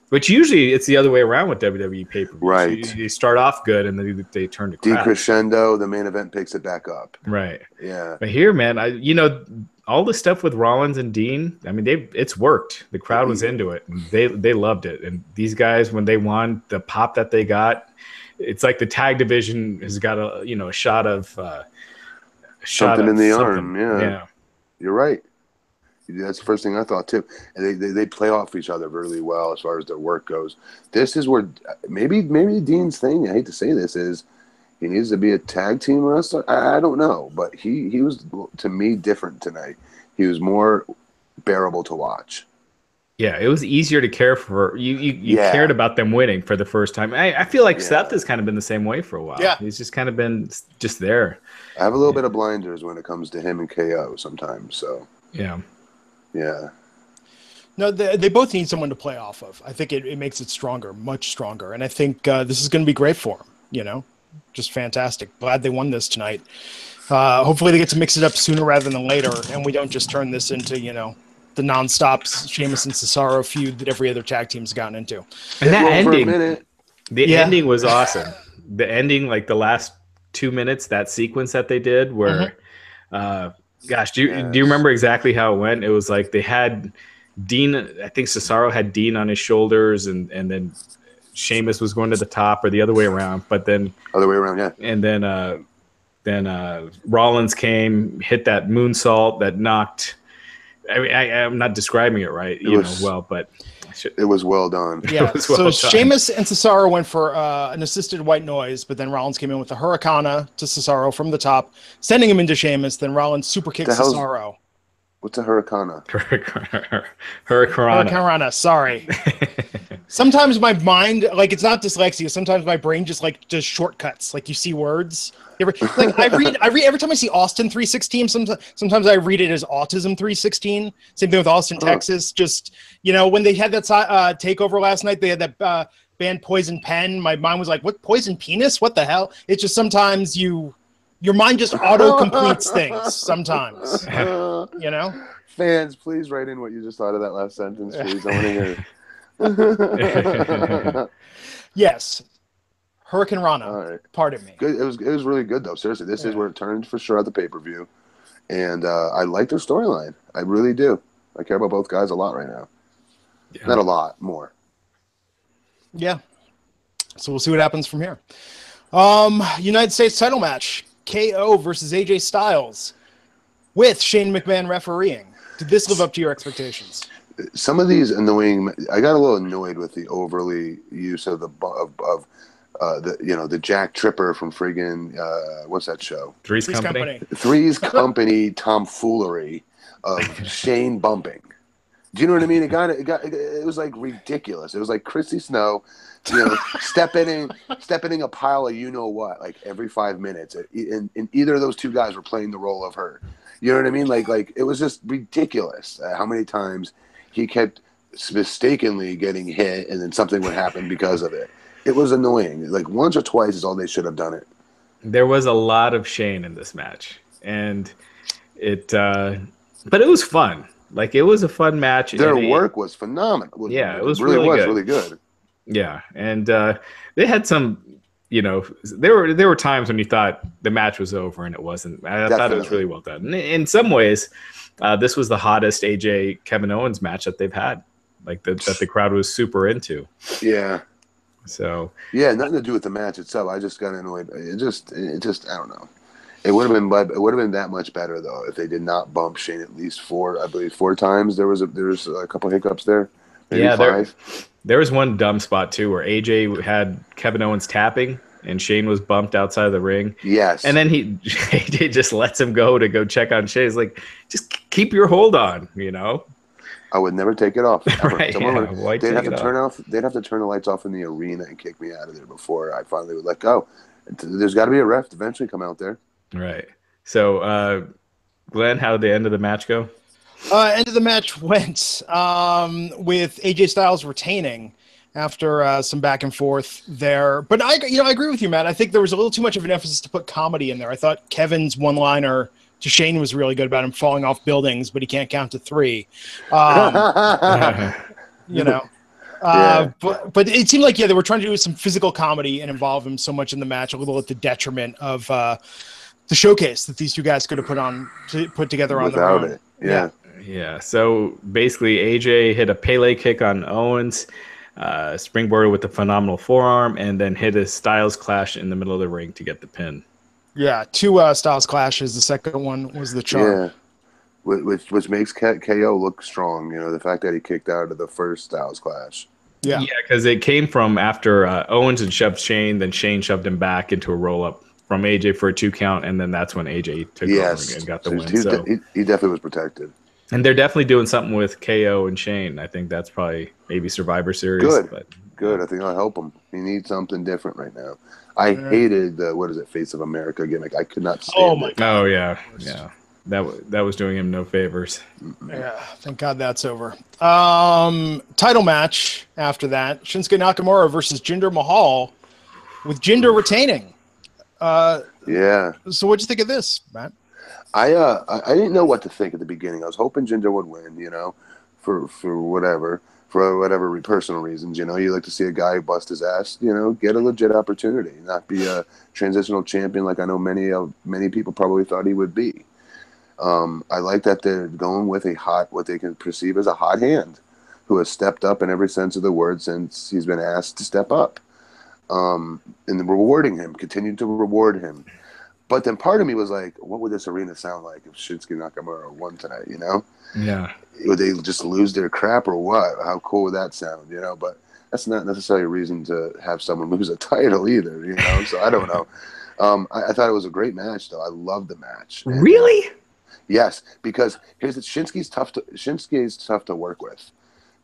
[SPEAKER 3] Which usually it's the other way around with WWE pay-per-views.
[SPEAKER 2] Right.
[SPEAKER 3] So you start off good and then they turn to crap.
[SPEAKER 2] Decrescendo, the main event picks it back up.
[SPEAKER 3] Right.
[SPEAKER 2] Yeah.
[SPEAKER 3] But here, man, all the stuff with Rollins and Dean, I mean, it's worked. The crowd was into it. They loved it. And these guys, when they won, the pop that they got, it's like the tag division has got a shot of
[SPEAKER 2] something in the arm.
[SPEAKER 3] Yeah.
[SPEAKER 2] You're right. That's the first thing I thought too. And they play off each other really well as far as their work goes. This is where maybe Dean's thing, I hate to say this, is he needs to be a tag team wrestler. I don't know, but he was, to me, different tonight. He was more bearable to watch.
[SPEAKER 3] Yeah, it was easier to care for. You cared about them winning for the first time. I feel like Seth has kind of been the same way for a while.
[SPEAKER 1] Yeah.
[SPEAKER 3] He's just kind of been just there.
[SPEAKER 2] I have a little bit of blinders when it comes to him and KO sometimes. So
[SPEAKER 3] yeah.
[SPEAKER 2] Yeah.
[SPEAKER 1] No, they both need someone to play off of. I think it makes it stronger, much stronger. And I think this is going to be great for them, Just fantastic. Glad they won this tonight. Hopefully they get to mix it up sooner rather than later, and we don't just turn this into, the nonstop Sheamus and Cesaro feud that every other tag team's gotten into.
[SPEAKER 3] And that ending,
[SPEAKER 2] the
[SPEAKER 3] ending was awesome. The ending, like the last 2 minutes, that sequence that they did where gosh, do you remember exactly how it went? It was like they had Dean, I think Cesaro had Dean on his shoulders, and then Sheamus was going to the top, or the other way around. But then
[SPEAKER 2] other way around, yeah.
[SPEAKER 3] And then Rollins came, hit that moonsault that knocked. I'm not describing it right, but
[SPEAKER 2] it was well done.
[SPEAKER 1] Yeah. So Sheamus and Cesaro went for an assisted white noise, but then Rollins came in with a Hurricane to Cesaro from the top, sending him into Sheamus. Then Rollins super kicked Cesaro.
[SPEAKER 2] What's a Hurricane?
[SPEAKER 3] Hurricane.
[SPEAKER 1] Sorry. Sometimes my mind, it's not dyslexia. Sometimes my brain just does shortcuts. You see words. I read every time I see Austin 316. Sometimes I read it as Autism 316. Same thing with Austin, Texas. Just when they had that takeover last night, they had that band Poison Pen. My mind was like, "What, Poison Penis? What the hell?" It's just sometimes your mind just auto completes things. Sometimes,
[SPEAKER 2] Fans, please write in what you just thought of that last sentence, please. I want to hear.
[SPEAKER 1] Yes. Hurricane Rana.
[SPEAKER 2] All right.
[SPEAKER 1] Pardon me.
[SPEAKER 2] Good. It was really good though. Seriously, this is where it turned for sure at the pay-per-view, and I like their storyline. I really do. I care about both guys a lot right now. Yeah. Not a lot, more.
[SPEAKER 1] Yeah. So we'll see what happens from here. United States title match: KO versus AJ Styles, with Shane McMahon refereeing. Did this live up to your expectations?
[SPEAKER 2] Some of these annoying. I got a little annoyed with the overly use of the Jack Tripper from friggin' what's that show?
[SPEAKER 3] Three's Company.
[SPEAKER 2] Three's Company tomfoolery of Shane bumping. Do you know what I mean? It was like ridiculous. It was like Chrissy Snow, stepping in a pile of what every 5 minutes. And either of those two guys were playing the role of her. You know what I mean? Like it was just ridiculous how many times he kept mistakenly getting hit, and then something would happen because of it. It was annoying. Once or twice is all they should have done it.
[SPEAKER 3] There was a lot of Shane in this match, and but it was fun. It was a fun match.
[SPEAKER 2] Their work was phenomenal.
[SPEAKER 3] Yeah, it was
[SPEAKER 2] really
[SPEAKER 3] good.
[SPEAKER 2] Really good.
[SPEAKER 3] Yeah, and they had some, there were times when you thought the match was over and it wasn't. I thought it was really well done. In some ways, this was the hottest AJ Kevin Owens match that they've had, like that the crowd was super into.
[SPEAKER 2] Yeah.
[SPEAKER 3] So
[SPEAKER 2] yeah, nothing to do with the match itself. I just got annoyed. It just I don't know. It would have been that much better though if they did not bump Shane at least four times. There was a couple hiccups there. Maybe 5.
[SPEAKER 3] There was one dumb spot too where AJ had Kevin Owens tapping and Shane was bumped outside of the ring.
[SPEAKER 2] Yes.
[SPEAKER 3] And then AJ just lets him go check on Shane. He's like, just keep your hold on,
[SPEAKER 2] I would never take it off.
[SPEAKER 3] Right,
[SPEAKER 2] they'd have to turn the lights off in the arena and kick me out of there before I finally would let go. There's got to be a ref to eventually come out there.
[SPEAKER 3] Right. So, Glenn, how did the end of the match go?
[SPEAKER 1] End of the match went with AJ Styles retaining after some back and forth there. But I agree with you, Matt. I think there was a little too much of an emphasis to put comedy in there. I thought Kevin's one-liner to Shane was really good about him falling off buildings, but he can't count to 3.
[SPEAKER 2] Yeah.
[SPEAKER 1] But it seemed like they were trying to do some physical comedy and involve him so much in the match, a little at the detriment of the showcase that these two guys could have put together on their own.
[SPEAKER 2] Without it,
[SPEAKER 3] yeah. So basically, AJ hit a Pele kick on Owens, springboarded with a phenomenal forearm, and then hit a Styles clash in the middle of the ring to get the pin. Yeah,
[SPEAKER 1] 2 Styles clashes. The second one was the charm.
[SPEAKER 2] Yeah, which makes KO look strong. The fact that he kicked out of the first Styles clash.
[SPEAKER 3] Yeah, because it came from after Owens had shoved Shane, then Shane shoved him back into a roll-up from AJ for a 2 count, and then that's when AJ took over and got the win.
[SPEAKER 2] He definitely was protected.
[SPEAKER 3] And they're definitely doing something with KO and Shane. I think that's probably maybe Survivor Series.
[SPEAKER 2] Good. I think I'll help him. He needs something different right now. I hated the Face of America gimmick. I could not stand it.
[SPEAKER 3] Oh yeah. That was doing him no favors.
[SPEAKER 1] Yeah, thank God that's over. Title match after that: Shinsuke Nakamura versus Jinder Mahal, with Jinder retaining. So what'd you think of this, Matt?
[SPEAKER 2] I didn't know what to think at the beginning. I was hoping Jinder would win, for whatever personal reasons. You like to see a guy bust his ass, get a legit opportunity, not be a transitional champion like I know many people probably thought he would be. I like that they're going with what they can perceive as a hot hand, who has stepped up in every sense of the word since he's been asked to step up, and rewarding him, continue to reward him. But then part of me was like, what would this arena sound like if Shinsuke Nakamura won tonight,
[SPEAKER 3] Yeah.
[SPEAKER 2] Would they just lose their crap or what? How cool would that sound, But that's not necessarily a reason to have someone lose a title either, So I don't know. I thought it was a great match, though. I loved the match. And,
[SPEAKER 3] really?
[SPEAKER 2] Yes, because Shinsuke's tough to work with.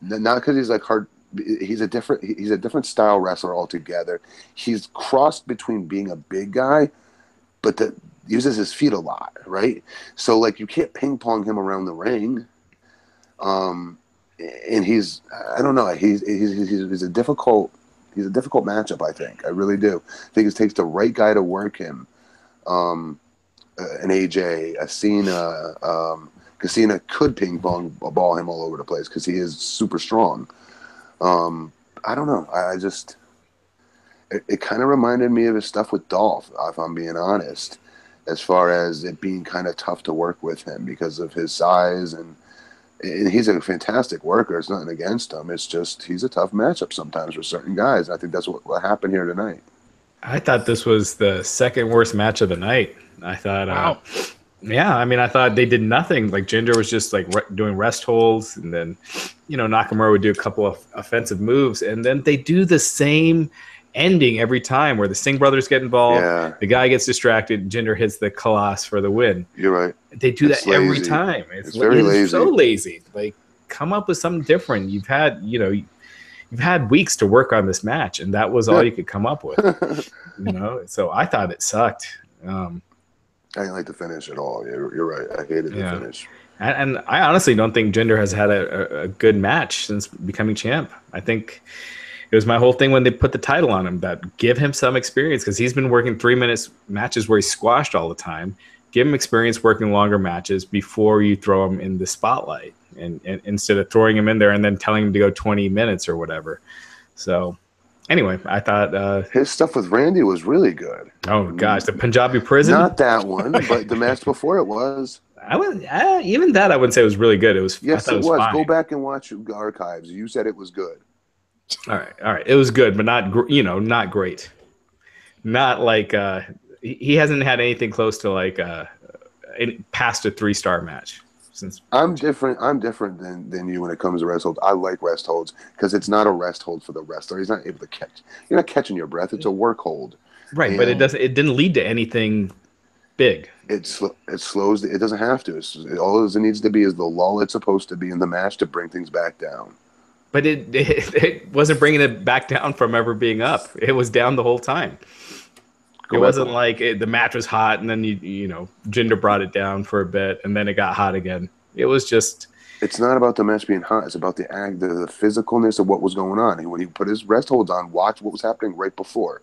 [SPEAKER 2] Not because he's like hard. He's a different style wrestler altogether. He's crossed between being a big guy, but that uses his feet a lot, right? So like you can't ping pong him around the ring. And I don't know. He's a difficult matchup. I think. I really do. I think it takes the right guy to work him. An AJ, a Cena, because Cena could ping pong ball him all over the place because he is super strong. I don't know. It kind of reminded me of his stuff with Dolph, if I'm being honest, as far as it being kind of tough to work with him because of his size, and he's a fantastic worker. It's nothing against him. It's just he's a tough matchup sometimes for certain guys. I think that's what happened here tonight.
[SPEAKER 3] I thought this was the second worst match of the night. I thought,
[SPEAKER 1] wow.
[SPEAKER 3] I thought they did nothing. Like Jinder was just like doing rest holds, and then, Nakamura would do a couple of offensive moves, and then they do the same ending every time where the Singh brothers get involved.
[SPEAKER 2] Yeah.
[SPEAKER 3] The guy gets distracted. Jinder hits the Kalash for the win.
[SPEAKER 2] You're right.
[SPEAKER 3] They do that every time.
[SPEAKER 2] It's very lazy.
[SPEAKER 3] So lazy. Like, come up with something different. You've had weeks to work on this match, and that was all you could come up with. So I thought it sucked. I
[SPEAKER 2] didn't like the finish at all. You're right. I hated the finish.
[SPEAKER 3] And I honestly don't think Jinder has had a good match since becoming champ. I think it was my whole thing when they put the title on him, that give him some experience, because he's been working 3-minute matches where he's squashed all the time. Give him experience working longer matches before you throw him in the spotlight, and instead of throwing him in there and then telling him to go 20 minutes or whatever. So anyway, I thought
[SPEAKER 2] his stuff with Randy was really good.
[SPEAKER 3] Oh gosh, the Punjabi prison.
[SPEAKER 2] Not that one, but the match before it was.
[SPEAKER 3] Even that I wouldn't say it was really good. It was.
[SPEAKER 2] Yes,
[SPEAKER 3] I thought it was. Fine.
[SPEAKER 2] Go back and watch archives. You said it was good.
[SPEAKER 3] All right. It was good, but not not great. Not like he hasn't had anything close to like past a 3-star match since.
[SPEAKER 2] I'm different than you when it comes to rest holds. I like rest holds because it's not a rest hold for the wrestler. He's not able to catch. You're not catching your breath. It's a work hold.
[SPEAKER 3] Right, but it didn't lead to anything big.
[SPEAKER 2] It slows. It doesn't have to. All it needs to be is the lull it's supposed to be in the match to bring things back down.
[SPEAKER 3] But it wasn't bringing it back down from ever being up. It was down the whole time. It wasn't like the match was hot and then Jinder brought it down for a bit and then it got hot again. It was just.
[SPEAKER 2] It's not about the match being hot. It's about the physicalness of what was going on. And when he put his rest holds on, watch what was happening right before.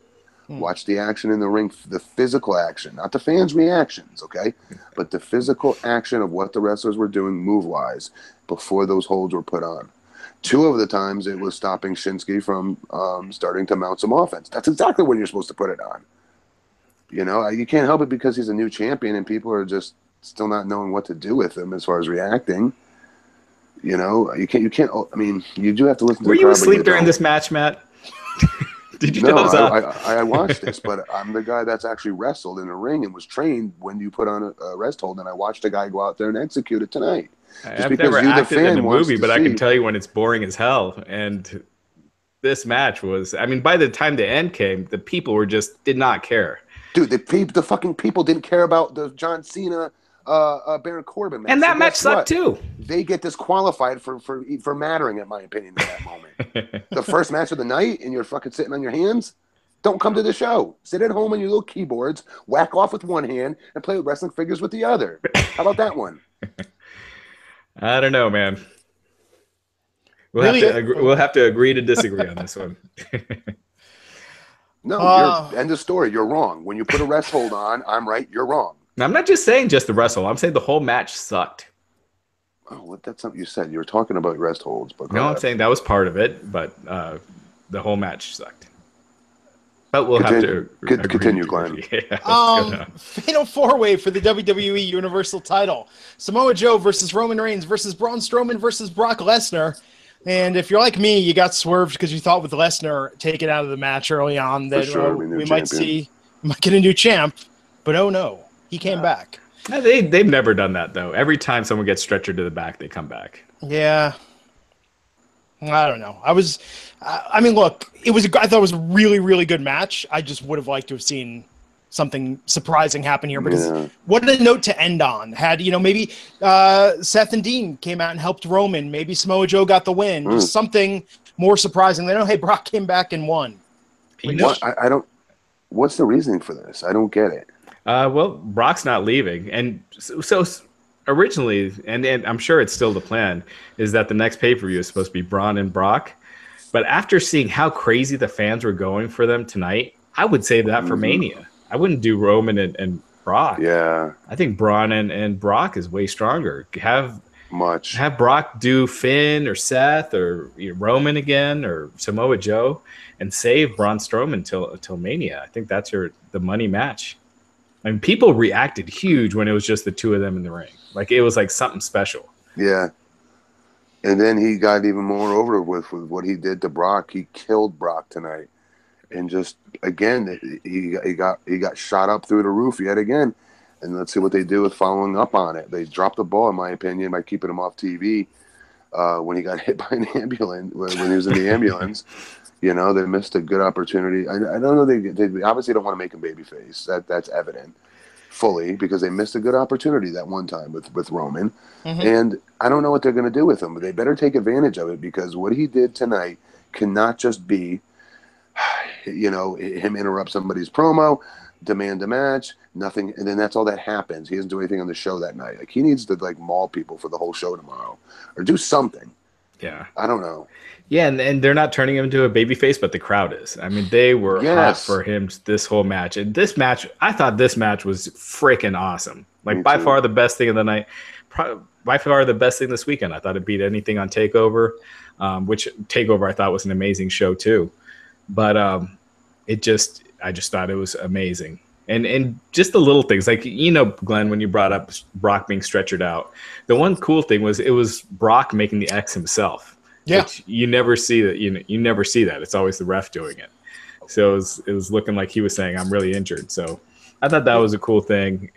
[SPEAKER 2] Watch the action in the ring, the physical action, not the fans' reactions, okay? But the physical action of what the wrestlers were doing move-wise before those holds were put on. 2 of the times it was stopping Shinsuke from starting to mount some offense. That's exactly when you're supposed to put it on. You can't help it because he's a new champion and people are just still not knowing what to do with him as far as reacting. You can't. I mean, you do have to listen to.
[SPEAKER 3] Were you asleep during this match, Matt? Did you
[SPEAKER 2] doze off? I watched this, but I'm the guy that's actually wrestled in a ring and was trained when you put on a rest hold, and I watched a guy go out there and execute it tonight.
[SPEAKER 3] I've never acted in a movie, but I can tell you when it's boring as hell. And this match was, I mean, by the time the end came, the people did not care.
[SPEAKER 2] Dude, the fucking people didn't care about the John Cena Baron Corbin match.
[SPEAKER 3] And that match sucked too.
[SPEAKER 2] They get disqualified for mattering, in my opinion, in that moment. The first match of the night, and you're fucking sitting on your hands. Don't come to the show. Sit at home on your little keyboards, whack off with one hand, and play with wrestling figures with the other. How about that one?
[SPEAKER 3] I don't know, man. We'll have to agree to disagree on this one.
[SPEAKER 2] No, end of story. You're wrong. When you put a rest hold on, I'm right. You're wrong.
[SPEAKER 3] I'm not just saying just the wrestle. I'm saying the whole match sucked.
[SPEAKER 2] Oh, that's something you said. You were talking about rest holds, but
[SPEAKER 3] no, I'm saying that was part of it, but the whole match sucked. But we'll have to
[SPEAKER 2] continue, Glenn.
[SPEAKER 1] Yeah, fatal 4-way for the WWE Universal title: Samoa Joe versus Roman Reigns versus Braun Strowman versus Brock Lesnar. And if you're like me, you got swerved because you thought with Lesnar taking out of the match early on that we might get a new champ. But oh no, he came back.
[SPEAKER 3] They've never done that though. Every time someone gets stretchered to the back, they come back.
[SPEAKER 1] Yeah. I don't know. I mean, look, I thought it was a really, really good match. I just would have liked to have seen something surprising happen here because what a note to end on. Had, maybe Seth and Dean came out and helped Roman. Maybe Samoa Joe got the win. Just something more surprising than, hey, Brock came back and won.
[SPEAKER 2] I don't. What's the reasoning for this? I don't get it.
[SPEAKER 3] Well, Brock's not leaving. And so originally, and I'm sure it's still the plan, is that the next pay-per-view is supposed to be Braun and Brock. But after seeing how crazy the fans were going for them tonight, I would save that for Mania. I wouldn't do Roman and Brock.
[SPEAKER 2] Yeah.
[SPEAKER 3] I think Braun and Brock is way stronger. Have Brock do Finn or Seth or Roman again or Samoa Joe and save Braun Strowman till Mania. I think that's the money match. I mean, people reacted huge when it was just the two of them in the ring. Like, it was like something special.
[SPEAKER 2] Yeah. And then he got even more over with what he did to Brock. He killed Brock tonight. And just, again, he got shot up through the roof yet again. And let's see what they do with following up on it. They dropped the ball, in my opinion, by keeping him off TV when he got hit by an ambulance, when he was in the ambulance. They missed a good opportunity. I don't know. They obviously don't want to make him babyface. That's evident fully because they missed a good opportunity that one time with Roman. And I don't know what they're going to do with him, but they better take advantage of it because what he did tonight cannot just be, him interrupt somebody's promo, demand a match, nothing, and then that's all that happens. He doesn't do anything on the show that night. Like, he needs to maul people for the whole show tomorrow or do something.
[SPEAKER 3] Yeah.
[SPEAKER 2] I don't know.
[SPEAKER 3] Yeah, and they're not turning him into a babyface, but the crowd is. I mean, they were hot for him this whole match. And this match, I thought this match was freaking awesome. Like, by far the best thing of the night. By far the best thing this weekend. I thought it beat anything on TakeOver, which TakeOver I thought was an amazing show too. but I just thought it was amazing. And just the little things, like, Glenn, when you brought up Brock being stretchered out, the one cool thing was it was Brock making the X himself.
[SPEAKER 1] Yeah.
[SPEAKER 3] Which you never see that. You never see that. It's always the ref doing it. So it was looking like he was saying, "I'm really injured." So I thought that was a cool thing.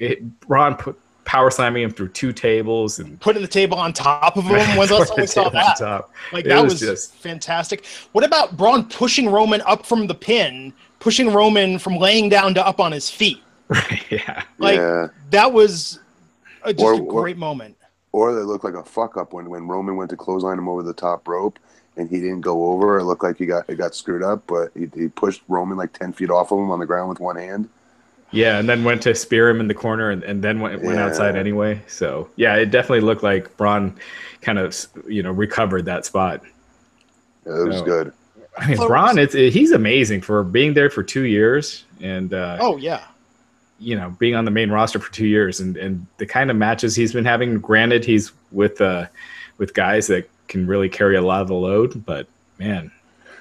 [SPEAKER 3] Braun power slamming him through 2 tables and
[SPEAKER 1] putting the table on top of him. When's the last time we saw that? Like, that was just fantastic. What about Braun pushing Roman up from the pin, pushing Roman from laying down to up on his feet?
[SPEAKER 3] Right, yeah.
[SPEAKER 1] That was a great moment.
[SPEAKER 2] Or they looked like a fuck up when Roman went to clothesline him over the top rope and he didn't go over. It looked like he got screwed up, but he pushed Roman like 10 feet off of him on the ground with one hand.
[SPEAKER 3] Yeah, and then went to spear him in the corner and then went outside anyway. So, yeah, it definitely looked like Braun kind of, recovered that spot.
[SPEAKER 2] Yeah, it was good.
[SPEAKER 3] I mean, Braun, he's amazing for being there for 2 years. And, being on the main roster for 2 years and the kind of matches he's been having. Granted, he's with guys that can really carry a lot of the load, but, man.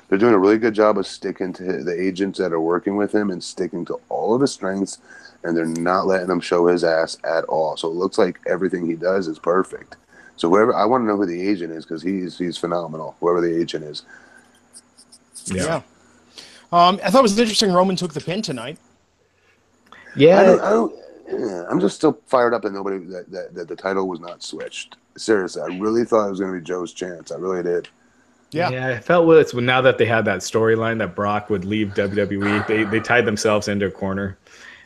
[SPEAKER 2] They're doing a really good job of sticking to the agents that are working with him and sticking to all of his strengths, and they're not letting him show his ass at all. So it looks like everything he does is perfect. So I want to know who the agent is because he's phenomenal, whoever the agent is.
[SPEAKER 1] Yeah. I thought it was interesting Roman took the pin tonight.
[SPEAKER 2] Yeah. I'm just still fired up that that the title was not switched. Seriously, I really thought it was going to be Joe's chance. I really did.
[SPEAKER 3] Yeah, I felt now that they had that storyline that Brock would leave WWE, they tied themselves into a corner,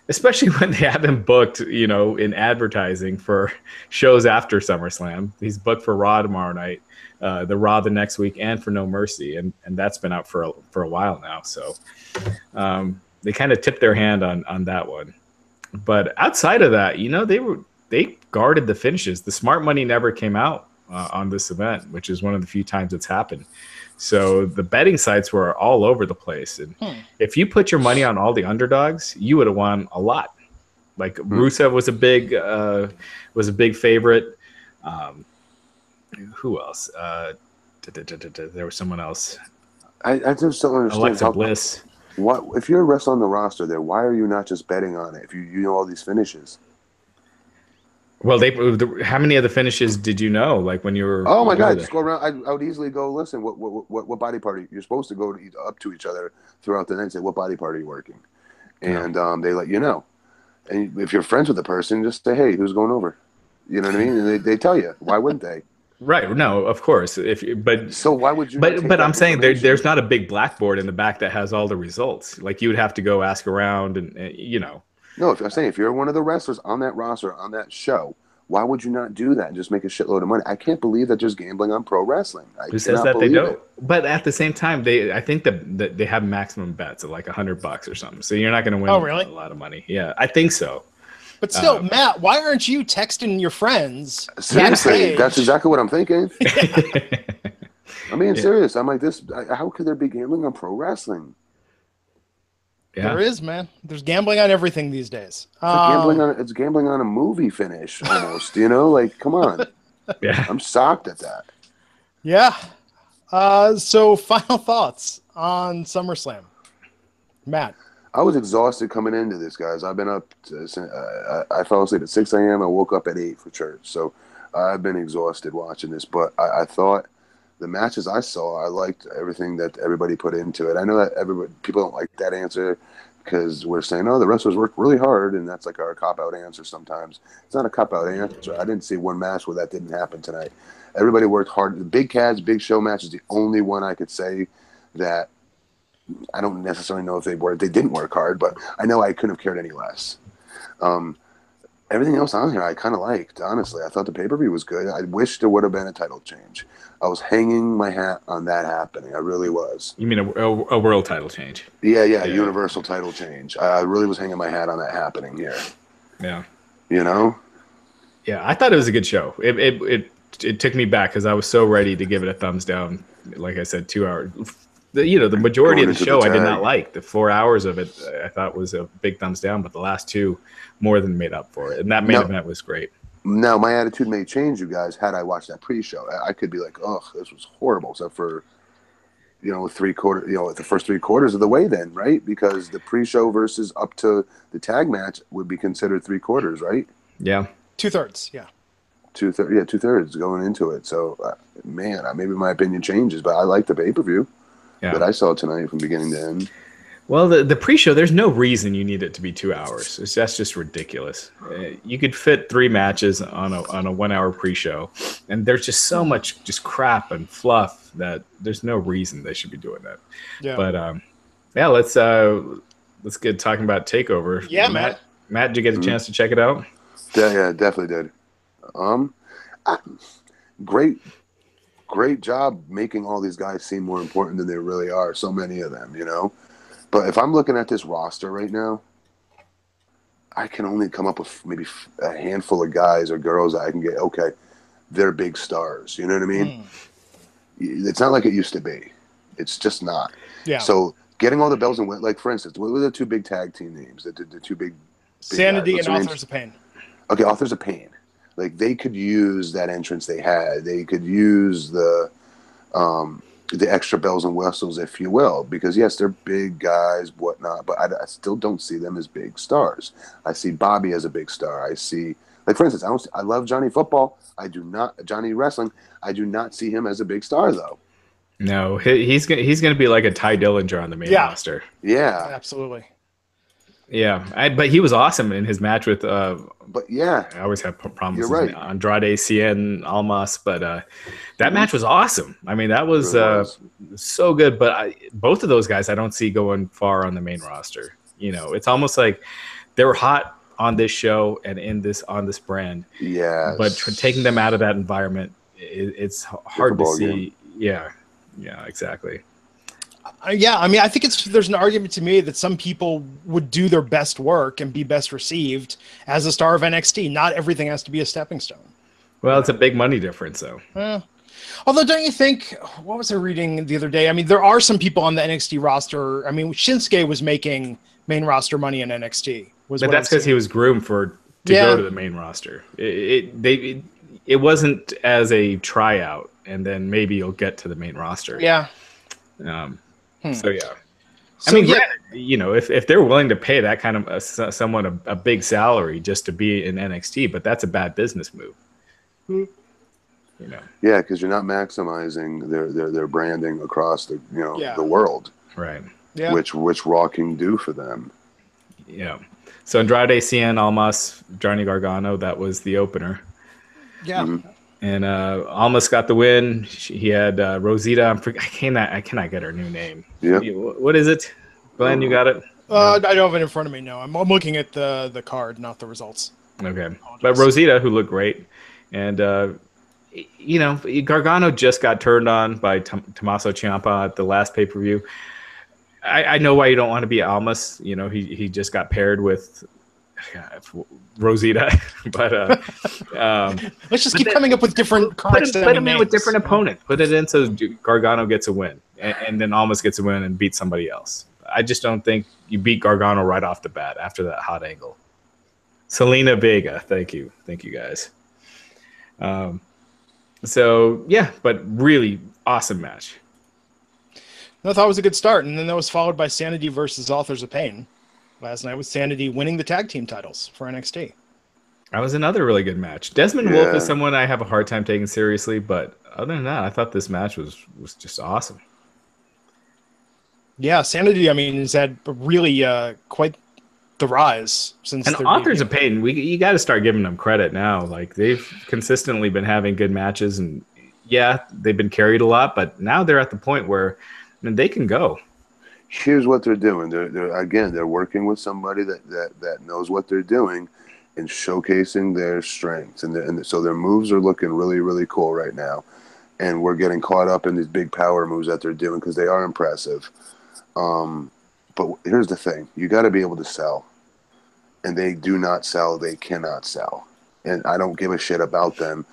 [SPEAKER 3] especially when they have him booked, in advertising for shows after SummerSlam. He's booked for Raw tomorrow night, the Raw the next week, and for No Mercy, and that's been out for a while now. So they kind of tipped their hand on that one. But outside of that, they guarded the finishes. The smart money never came out on this event, which is one of the few times it's happened. So the betting sites were all over the place. And if you put your money on all the underdogs, you would have won a lot. Like Rusev was a big favorite. Who else? There was someone else.
[SPEAKER 2] I just don't understand.
[SPEAKER 3] Alexa Bliss.
[SPEAKER 2] What if you're a wrestler on the roster there? Why are you not just betting on it if you know all these finishes?
[SPEAKER 3] Well, how many of the finishes did you know? Like when you were?
[SPEAKER 2] Oh my God! Just go around. I would easily go. Listen, what body part you're supposed to go up to each other throughout the night and say what body part are you working, and they let you know. And if you're friends with the person, just say, hey, who's going over? You know what I mean? And they tell you. Why wouldn't they?
[SPEAKER 3] Right. No, of course.
[SPEAKER 2] So why would you?
[SPEAKER 3] But I'm saying there's not a big blackboard in the back that has all the results. Like you would have to go ask around and.
[SPEAKER 2] No, if you're one of the wrestlers on that roster, on that show, why would you not do that and just make a shitload of money? I can't believe that there's gambling on pro wrestling.
[SPEAKER 3] Who says that they don't? But at the same time, I think that they have maximum bets of like $100 or something. So you're not going to win a lot of money. Yeah, I think so.
[SPEAKER 1] But still, Matt, why aren't you texting your friends?
[SPEAKER 2] Seriously, that's exactly what I'm thinking. I'm being serious. I'm like this. How could there be gambling on pro wrestling?
[SPEAKER 1] Yeah. There is, man. There's gambling on everything these days.
[SPEAKER 2] It's gambling on a movie finish almost, like, come on.
[SPEAKER 3] Yeah.
[SPEAKER 2] I'm shocked at that.
[SPEAKER 1] Yeah. So final thoughts on SummerSlam. Matt.
[SPEAKER 2] I was exhausted coming into this, guys. I've been up I fell asleep at 6 a.m. I woke up at 8 for church. So I've been exhausted watching this, but I thought the matches I saw, I liked everything that everybody put into it. I know that people don't like that answer because we're saying, oh, the wrestlers work really hard, and that's like our cop-out answer sometimes. It's not a cop-out answer. I didn't see one match where that didn't happen tonight. Everybody worked hard. The Big Cads, Big Show match is the only one I could say that I don't necessarily know if they didn't work hard, but I know I couldn't have cared any less. Everything else on here I kind of liked, honestly. I thought the pay-per-view was good. I wish there would have been a title change. I was hanging my hat on that happening. I really was.
[SPEAKER 3] You mean a world title change?
[SPEAKER 2] Yeah, universal title change. I really was hanging my hat on that happening here.
[SPEAKER 3] Yeah. Yeah, I thought it was a good show. It took me back because I was so ready to give it a thumbs down. Like I said, 2 hours. The majority of the show I did not like. The 4 hours of it I thought was a big thumbs down, but the last two more than made up for it. And that main event was great.
[SPEAKER 2] Now, my attitude may change, you guys, had I watched that pre-show. I could be like, oh, this was horrible, except for, 3/4, the first 3/4 of the way then, right? Because the pre-show versus up to the tag match would be considered 3/4, right?
[SPEAKER 3] Yeah.
[SPEAKER 1] 2/3, yeah.
[SPEAKER 2] 2/3, yeah, 2/3 going into it. So, man, maybe my opinion changes, but I like the pay-per-view that I saw tonight from beginning to end.
[SPEAKER 3] Well, the pre-show, there's no reason you need it to be 2 hours. That's just ridiculous. You could fit 3 matches on a 1 hour pre-show, and there's just so much just crap and fluff that there's no reason they should be doing that. Yeah. But yeah, let's get talking about TakeOver.
[SPEAKER 1] Yeah,
[SPEAKER 3] Matt, did you get a chance to check it out?
[SPEAKER 2] Yeah, definitely did. Great job making all these guys seem more important than they really are. So many of them, But if I'm looking at this roster right now, I can only come up with maybe a handful of guys or girls that I can get, okay, they're big stars. You know what I mean? It's not like it used to be. It's just not.
[SPEAKER 1] Yeah.
[SPEAKER 2] So getting all the bells and whistles, like, for instance, what were the 2 big tag team names? The 2 big
[SPEAKER 1] Sanity and Authors of Pain.
[SPEAKER 2] Okay, Authors of Pain. Like, they could use that entrance they had. They could use the extra bells and whistles, if you will, because yes, they're big guys, whatnot, but I still don't see them as big stars. I see Bobby as a big star. I see, like, for instance, I love Johnny Football. Johnny Wrestling. I do not see him as a big star, though.
[SPEAKER 3] No, he's gonna be like a Ty Dillinger on the main roster.
[SPEAKER 2] Yeah,
[SPEAKER 1] absolutely.
[SPEAKER 3] Yeah, but he was awesome in his match with.
[SPEAKER 2] But yeah,
[SPEAKER 3] I always have problems
[SPEAKER 2] with
[SPEAKER 3] Andrade Cien Almas, but that match was awesome. I mean, that was, so good. But both of those guys, I don't see going far on the main roster. It's almost like they were hot on this show and on this brand.
[SPEAKER 2] Yeah,
[SPEAKER 3] but taking them out of that environment, it's hard to see. Yeah, exactly.
[SPEAKER 1] Yeah, I mean, I think there's an argument to me that some people would do their best work and be best received as a star of NXT. Not everything has to be a stepping stone.
[SPEAKER 3] Well, it's a big money difference, though.
[SPEAKER 1] Although, don't you think, what was I reading the other day? I mean, there are some people on the NXT roster. I mean, Shinsuke was making main roster money in NXT.
[SPEAKER 3] But that's because he was groomed to go to the main roster. It wasn't as a tryout, and then maybe you'll get to the main roster.
[SPEAKER 1] Yeah.
[SPEAKER 3] So yeah, I mean, if they're willing to pay that kind of someone a big salary just to be in NXT, but that's a bad business move.
[SPEAKER 2] Yeah, because you're not maximizing their branding across the the world,
[SPEAKER 3] right?
[SPEAKER 1] Yeah,
[SPEAKER 2] which Raw can do for them.
[SPEAKER 3] Yeah. So Andrade Cien Almas, Johnny Gargano, that was the opener.
[SPEAKER 1] Yeah.
[SPEAKER 2] Mm-hmm.
[SPEAKER 3] And Almas got the win. He had Rosita. I cannot get her new name.
[SPEAKER 2] Yeah.
[SPEAKER 3] What is it? Glenn, you got it?
[SPEAKER 1] I don't have it in front of me. No, I'm looking at the card, not the results.
[SPEAKER 3] Okay. But Rosita, who looked great, and Gargano just got turned on by Tommaso Ciampa at the last pay-per-view. I know why you don't want to be Almas. He just got paired with Rosita, but
[SPEAKER 1] let's just keep coming up with different.
[SPEAKER 3] Put him in with different opponents. Put it in so Gargano gets a win, and then Almas gets a win and beats somebody else. I just don't think you beat Gargano right off the bat after that hot angle. Selena Vega, thank you guys. So yeah, but really awesome match.
[SPEAKER 1] I thought it was a good start, and then that was followed by Sanity versus Authors of Pain last night, with Sanity winning the tag team titles for NXT.
[SPEAKER 3] That was another really good match. Desmond Wolfe is someone I have a hard time taking seriously, but other than that, I thought this match was just awesome.
[SPEAKER 1] Yeah, Sanity, I mean, has had really quite the rise since.
[SPEAKER 3] And Authors of Pain, you got to start giving them credit now. Like, they've consistently been having good matches, and yeah, they've been carried a lot, but now they're at the point where they can go.
[SPEAKER 2] Here's what they're doing. They're working with somebody that knows what they're doing and showcasing their strengths. And so their moves are looking really, really cool right now. And we're getting caught up in these big power moves that they're doing because they are impressive. But here's the thing. You got to be able to sell. And they do not sell. They cannot sell. And I don't give a shit about them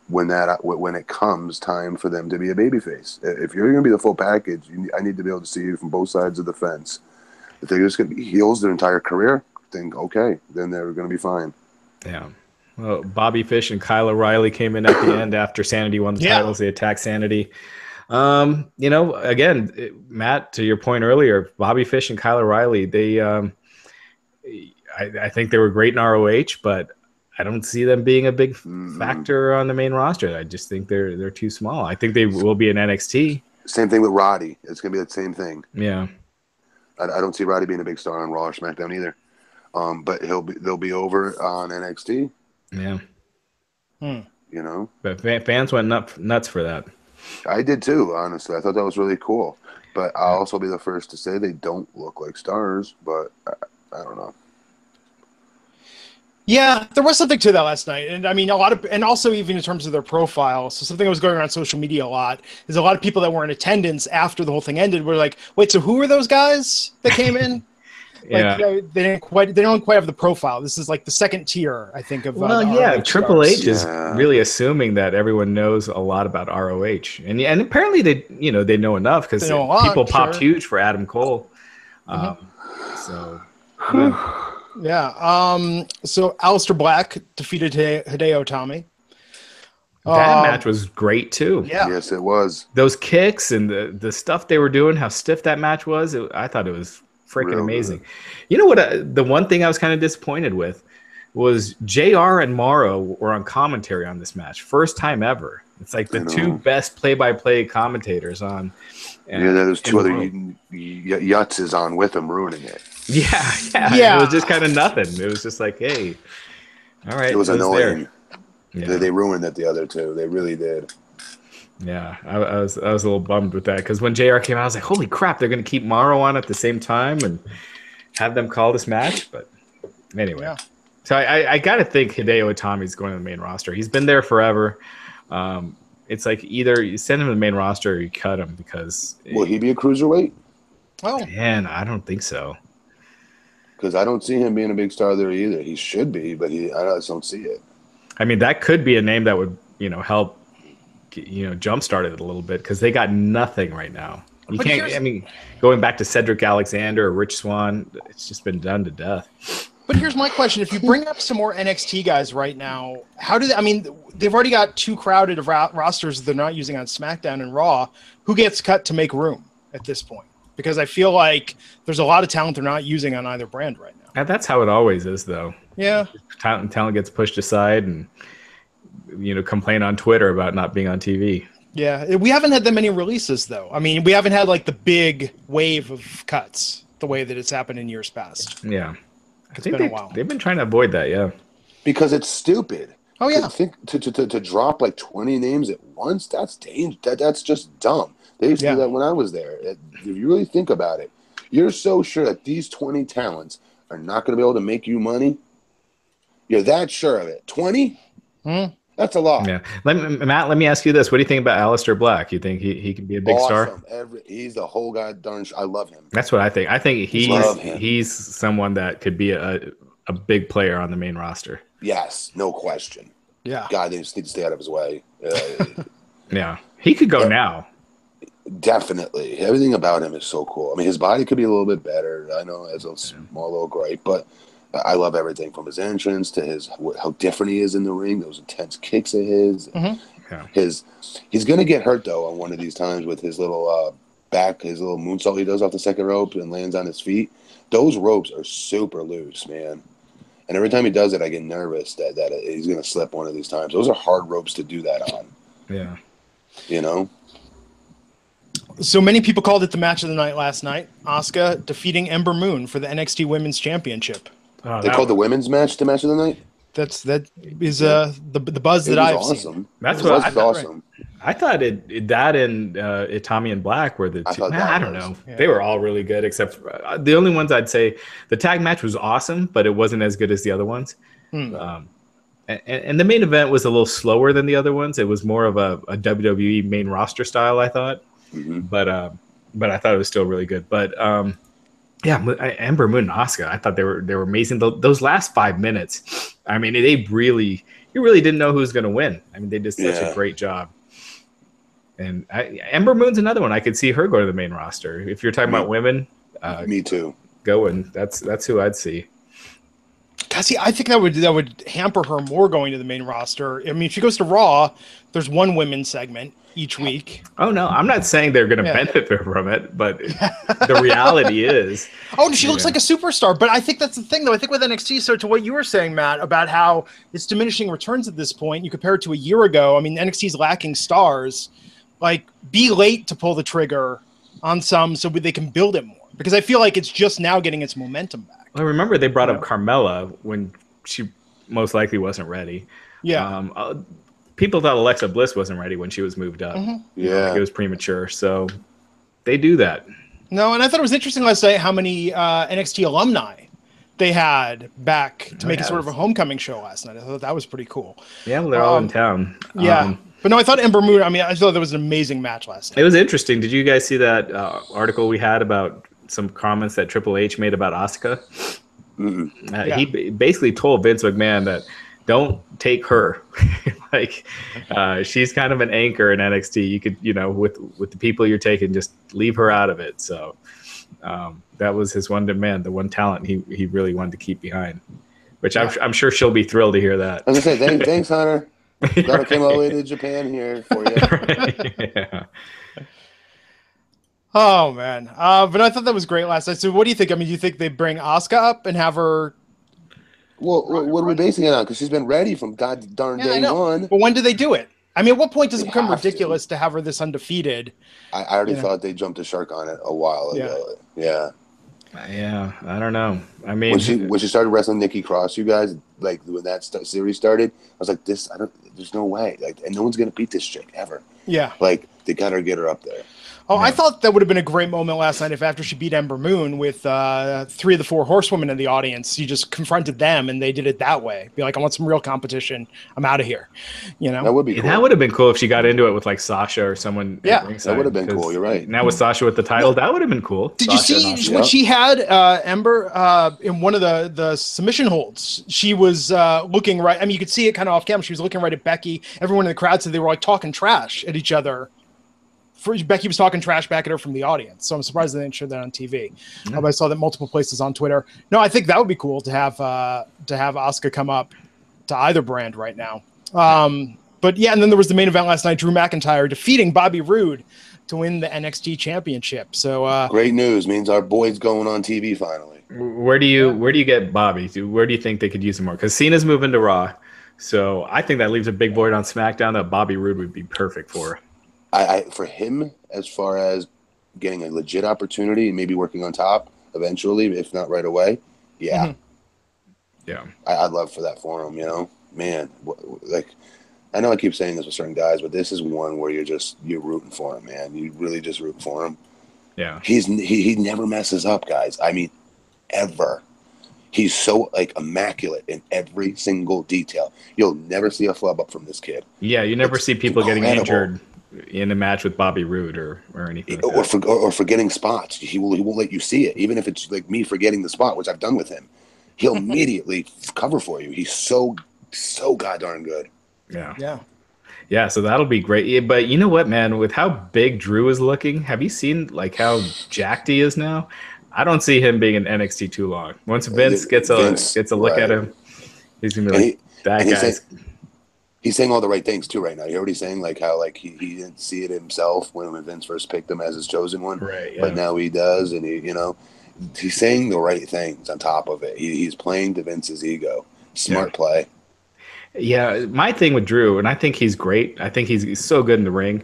[SPEAKER 2] when it comes time for them to be a babyface. If you're going to be the full package, I need to be able to see you from both sides of the fence. If they're just going to be heels their entire career, then okay, then they're going to be fine.
[SPEAKER 3] Yeah. Well, Bobby Fish and Kyle O'Reilly came in at the end after Sanity won the titles. They attacked Sanity. You know, again, Matt, to your point earlier, Bobby Fish and Kyle O'Reilly, they, I think they were great in ROH, but I don't see them being a big factor on the main roster. I just think they're too small. I think they will be in NXT.
[SPEAKER 2] Same thing with Roddy. It's gonna be the same thing.
[SPEAKER 3] Yeah,
[SPEAKER 2] I don't see Roddy being a big star on Raw or SmackDown either. But they'll be over on NXT.
[SPEAKER 3] Yeah.
[SPEAKER 2] You know,
[SPEAKER 3] but fans went nuts for that.
[SPEAKER 2] I did too. Honestly, I thought that was really cool. But I'll also be the first to say they don't look like stars. But I don't know.
[SPEAKER 1] Yeah, there was something to that last night. And I mean, and also even in terms of their profile. So something that was going around social media a lot is a lot of people that were in attendance after the whole thing ended were like, wait, so who are those guys that came in?
[SPEAKER 3] Yeah.
[SPEAKER 1] Like, they don't quite have the profile. This is like the second tier, I think, of
[SPEAKER 3] Triple H is really assuming that everyone knows a lot about ROH. And apparently they know enough because people popped huge for Adam Cole. So
[SPEAKER 1] yeah. So Aleister Black defeated Hideo Itami.
[SPEAKER 3] That match was great too.
[SPEAKER 1] Yeah.
[SPEAKER 2] Yes, it was.
[SPEAKER 3] Those kicks and the stuff they were doing, how stiff that match was. I thought it was freaking amazing. Good. You know what? The one thing I was kind of disappointed with was JR and Morrow were on commentary on this match. First time ever. It's like the two best play-by-play commentators on.
[SPEAKER 2] There's two other Yuts is on with them ruining it.
[SPEAKER 3] Yeah. It was just kind of nothing. It was just like, hey, all right.
[SPEAKER 2] It was annoying. Yeah. They ruined it, the other two. They really did.
[SPEAKER 3] Yeah, I was a little bummed with that because when JR came out, I was like, holy crap, they're going to keep Morrow on at the same time and have them call this match. But anyway, so I got to think Hideo Itami's going to the main roster. He's been there forever. It's like either you send him to the main roster or you cut him because...
[SPEAKER 2] Will he be a cruiserweight?
[SPEAKER 1] Oh,
[SPEAKER 3] man, I don't think so.
[SPEAKER 2] Because I don't see him being a big star there either. He should be, but I just don't see it.
[SPEAKER 3] I mean, that could be a name that would, help, jumpstart it a little bit because they got nothing right now. You can't. I mean, going back to Cedric Alexander or Rich Swann, it's just been done to death.
[SPEAKER 1] But here's my question: if you bring up some more NXT guys right now, how do they? I mean, they've already got too crowded of rosters they're not using on SmackDown and Raw. Who gets cut to make room at this point? Because I feel like there's a lot of talent they're not using on either brand right now.
[SPEAKER 3] And that's how it always is, though.
[SPEAKER 1] Yeah,
[SPEAKER 3] talent gets pushed aside and complain on Twitter about not being on TV.
[SPEAKER 1] Yeah, we haven't had that many releases, though. I mean, we haven't had like the big wave of cuts the way that it's happened in years past.
[SPEAKER 3] Yeah,
[SPEAKER 1] I think been a while.
[SPEAKER 3] They've been trying to avoid that. Yeah,
[SPEAKER 2] because it's stupid.
[SPEAKER 1] Oh yeah,
[SPEAKER 2] to drop like 20 names at once, that's dangerous. That's just dumb. They used to do that when I was there. If you really think about it, you're so sure that these 20 talents are not going to be able to make you money. You're that sure of it. 20? That's a lot.
[SPEAKER 3] Yeah. Matt, let me ask you this. What do you think about Aleister Black? You think he can be a big star?
[SPEAKER 2] He's the whole guy darn. I love him.
[SPEAKER 3] That's what I think. I think he's someone that could be a big player on the main roster.
[SPEAKER 2] Yes, no question.
[SPEAKER 1] Yeah.
[SPEAKER 2] God, they just need to stay out of his way.
[SPEAKER 3] Yeah. He could go now.
[SPEAKER 2] Definitely. Everything about him is so cool. I mean, his body could be a little bit better. I know it's a small little gripe, but I love everything from his entrance to how different he is in the ring, those intense kicks of his. He's going to get hurt, though, on one of these times with his little his little moonsault he does off the second rope and lands on his feet. Those ropes are super loose, man. And every time he does it, I get nervous that he's going to slip one of these times. Those are hard ropes to do that on.
[SPEAKER 3] Yeah.
[SPEAKER 1] So many people called it the match of the night last night. Asuka defeating Ember Moon for the NXT Women's Championship.
[SPEAKER 2] They called the women's match the match of the night?
[SPEAKER 1] That is the buzz that I've seen.
[SPEAKER 3] That's what I thought.
[SPEAKER 2] Awesome.
[SPEAKER 3] I thought that and Itami and Black were the two. I don't know. Yeah. They were all really good, except the only ones I'd say the tag match was awesome, but it wasn't as good as the other ones. And the main event was a little slower than the other ones. It was more of a WWE main roster style, I thought. But I thought it was still really good. But Ember Moon and Asuka, I thought they were amazing. Those last 5 minutes, I mean, you really didn't know who was going to win. I mean, they did such a great job. And Ember Moon's another one. I could see her go to the main roster. If you're talking about women,
[SPEAKER 2] me too.
[SPEAKER 3] Going, that's who I'd see.
[SPEAKER 1] See, I think that would hamper her more going to the main roster. I mean, if she goes to Raw, there's one women's segment each week.
[SPEAKER 3] Oh no, I'm not saying they're going to benefit from it, but the reality is.
[SPEAKER 1] Oh, she looks like a superstar, but I think that's the thing, though. I think with NXT, so to what you were saying, Matt, about how it's diminishing returns at this point, you compare it to a year ago. I mean, NXT's lacking stars. Like, be late to pull the trigger on some so they can build it more, because I feel like it's just now getting its momentum back.
[SPEAKER 3] I remember they brought up Carmella when she most likely wasn't ready.
[SPEAKER 1] Yeah.
[SPEAKER 3] People thought Alexa Bliss wasn't ready when she was moved up.
[SPEAKER 2] Yeah.
[SPEAKER 3] It was premature. So they do that.
[SPEAKER 1] No, and I thought it was interesting last night how many NXT alumni they had back to make it sort of a homecoming show last night. I thought that was pretty cool.
[SPEAKER 3] Yeah, well, they're all in town.
[SPEAKER 1] Yeah. But no, I thought Ember Moon, I mean, I thought that was an amazing match last night.
[SPEAKER 3] It was interesting. Did you guys see that article we had about some comments that Triple H made about Asuka? He basically told Vince McMahon that don't take her. Like, she's kind of an anchor in NXT. You could, with the people you're taking, just leave her out of it. So that was his one demand, the one talent he really wanted to keep behind, which I'm sure she'll be thrilled to hear that.
[SPEAKER 2] I was going to say, thanks, Hunter. Glad I came all the way to Japan here for you.
[SPEAKER 3] Yeah.
[SPEAKER 1] Oh, man. But I thought that was great last night. So what do you think? I mean, do you think they bring Asuka up and have her...
[SPEAKER 2] Well, what are we basing it on? Because she's been ready from god darn day one.
[SPEAKER 1] But when do they do it? I mean, at what point does it become ridiculous to have her this undefeated?
[SPEAKER 2] I already thought they jumped the shark on it a while ago. Yeah.
[SPEAKER 3] Yeah, I don't know. I mean,
[SPEAKER 2] when she started wrestling Nikki Cross, you guys, like when that series started, I was like, there's no way, like, and no one's gonna beat this chick ever.
[SPEAKER 1] Yeah,
[SPEAKER 2] like they gotta get her up there.
[SPEAKER 1] Oh, I thought that would have been a great moment last night if after she beat Ember Moon with 3 of the 4 horsewomen in the audience, she just confronted them and they did it that way. Be like, I want some real competition. I'm out of here.
[SPEAKER 2] That would be cool.
[SPEAKER 3] That would have been cool if she got into it with like Sasha or someone.
[SPEAKER 1] Yeah,
[SPEAKER 2] that would have been cool. You're right.
[SPEAKER 3] Now with Sasha with the title, that would have been cool.
[SPEAKER 1] Did you see when she had Ember in one of the submission holds? She was looking right. I mean, you could see it kind of off camera. She was looking right at Becky. Everyone in the crowd said they were like talking trash at each other. Becky was talking trash back at her from the audience, so I'm surprised they didn't show that on TV. I saw that multiple places on Twitter. No, I think that would be cool to have Asuka come up to either brand right now. But yeah, and then there was the main event last night: Drew McIntyre defeating Bobby Roode to win the NXT Championship. So
[SPEAKER 2] great news, means our boy's going on TV finally.
[SPEAKER 3] Where do you get Bobby? Where do you think they could use him more? Because Cena's moving to Raw, so I think that leaves a big void on SmackDown that Bobby Roode would be perfect for.
[SPEAKER 2] For him, as far as getting a legit opportunity and maybe working on top eventually, if not right away, yeah. I'd love for that for him. Man, like I know I keep saying this with certain guys, but this is one where you're rooting for him, man. You really just root for him.
[SPEAKER 3] Yeah,
[SPEAKER 2] he never messes up, guys. I mean, ever. He's so like immaculate in every single detail. You'll never see a flub up from this kid.
[SPEAKER 3] Yeah, you never see people getting injured in a match with Bobby Roode or anything like
[SPEAKER 2] or forgetting spots. He won't let you see it, even if it's like me forgetting the spot, which I've done with him. He'll immediately cover for you. He's so goddamn good.
[SPEAKER 3] Yeah, so that'll be great. Yeah, but you know what, man, with how big Drew is looking, have you seen like how jacked he is now? I don't see him being in NXT too long. Once Vince gets a look at him, he's gonna be like, that guy's.
[SPEAKER 2] He's saying all the right things too right now. You're already saying like how like he didn't see it himself when Vince first picked him as his chosen one,
[SPEAKER 3] right? Yeah.
[SPEAKER 2] But now he does, and he's saying the right things on top of it. He's playing to Vince's ego. Smart play.
[SPEAKER 3] Yeah, my thing with Drew, and I think he's great. I think he's so good in the ring.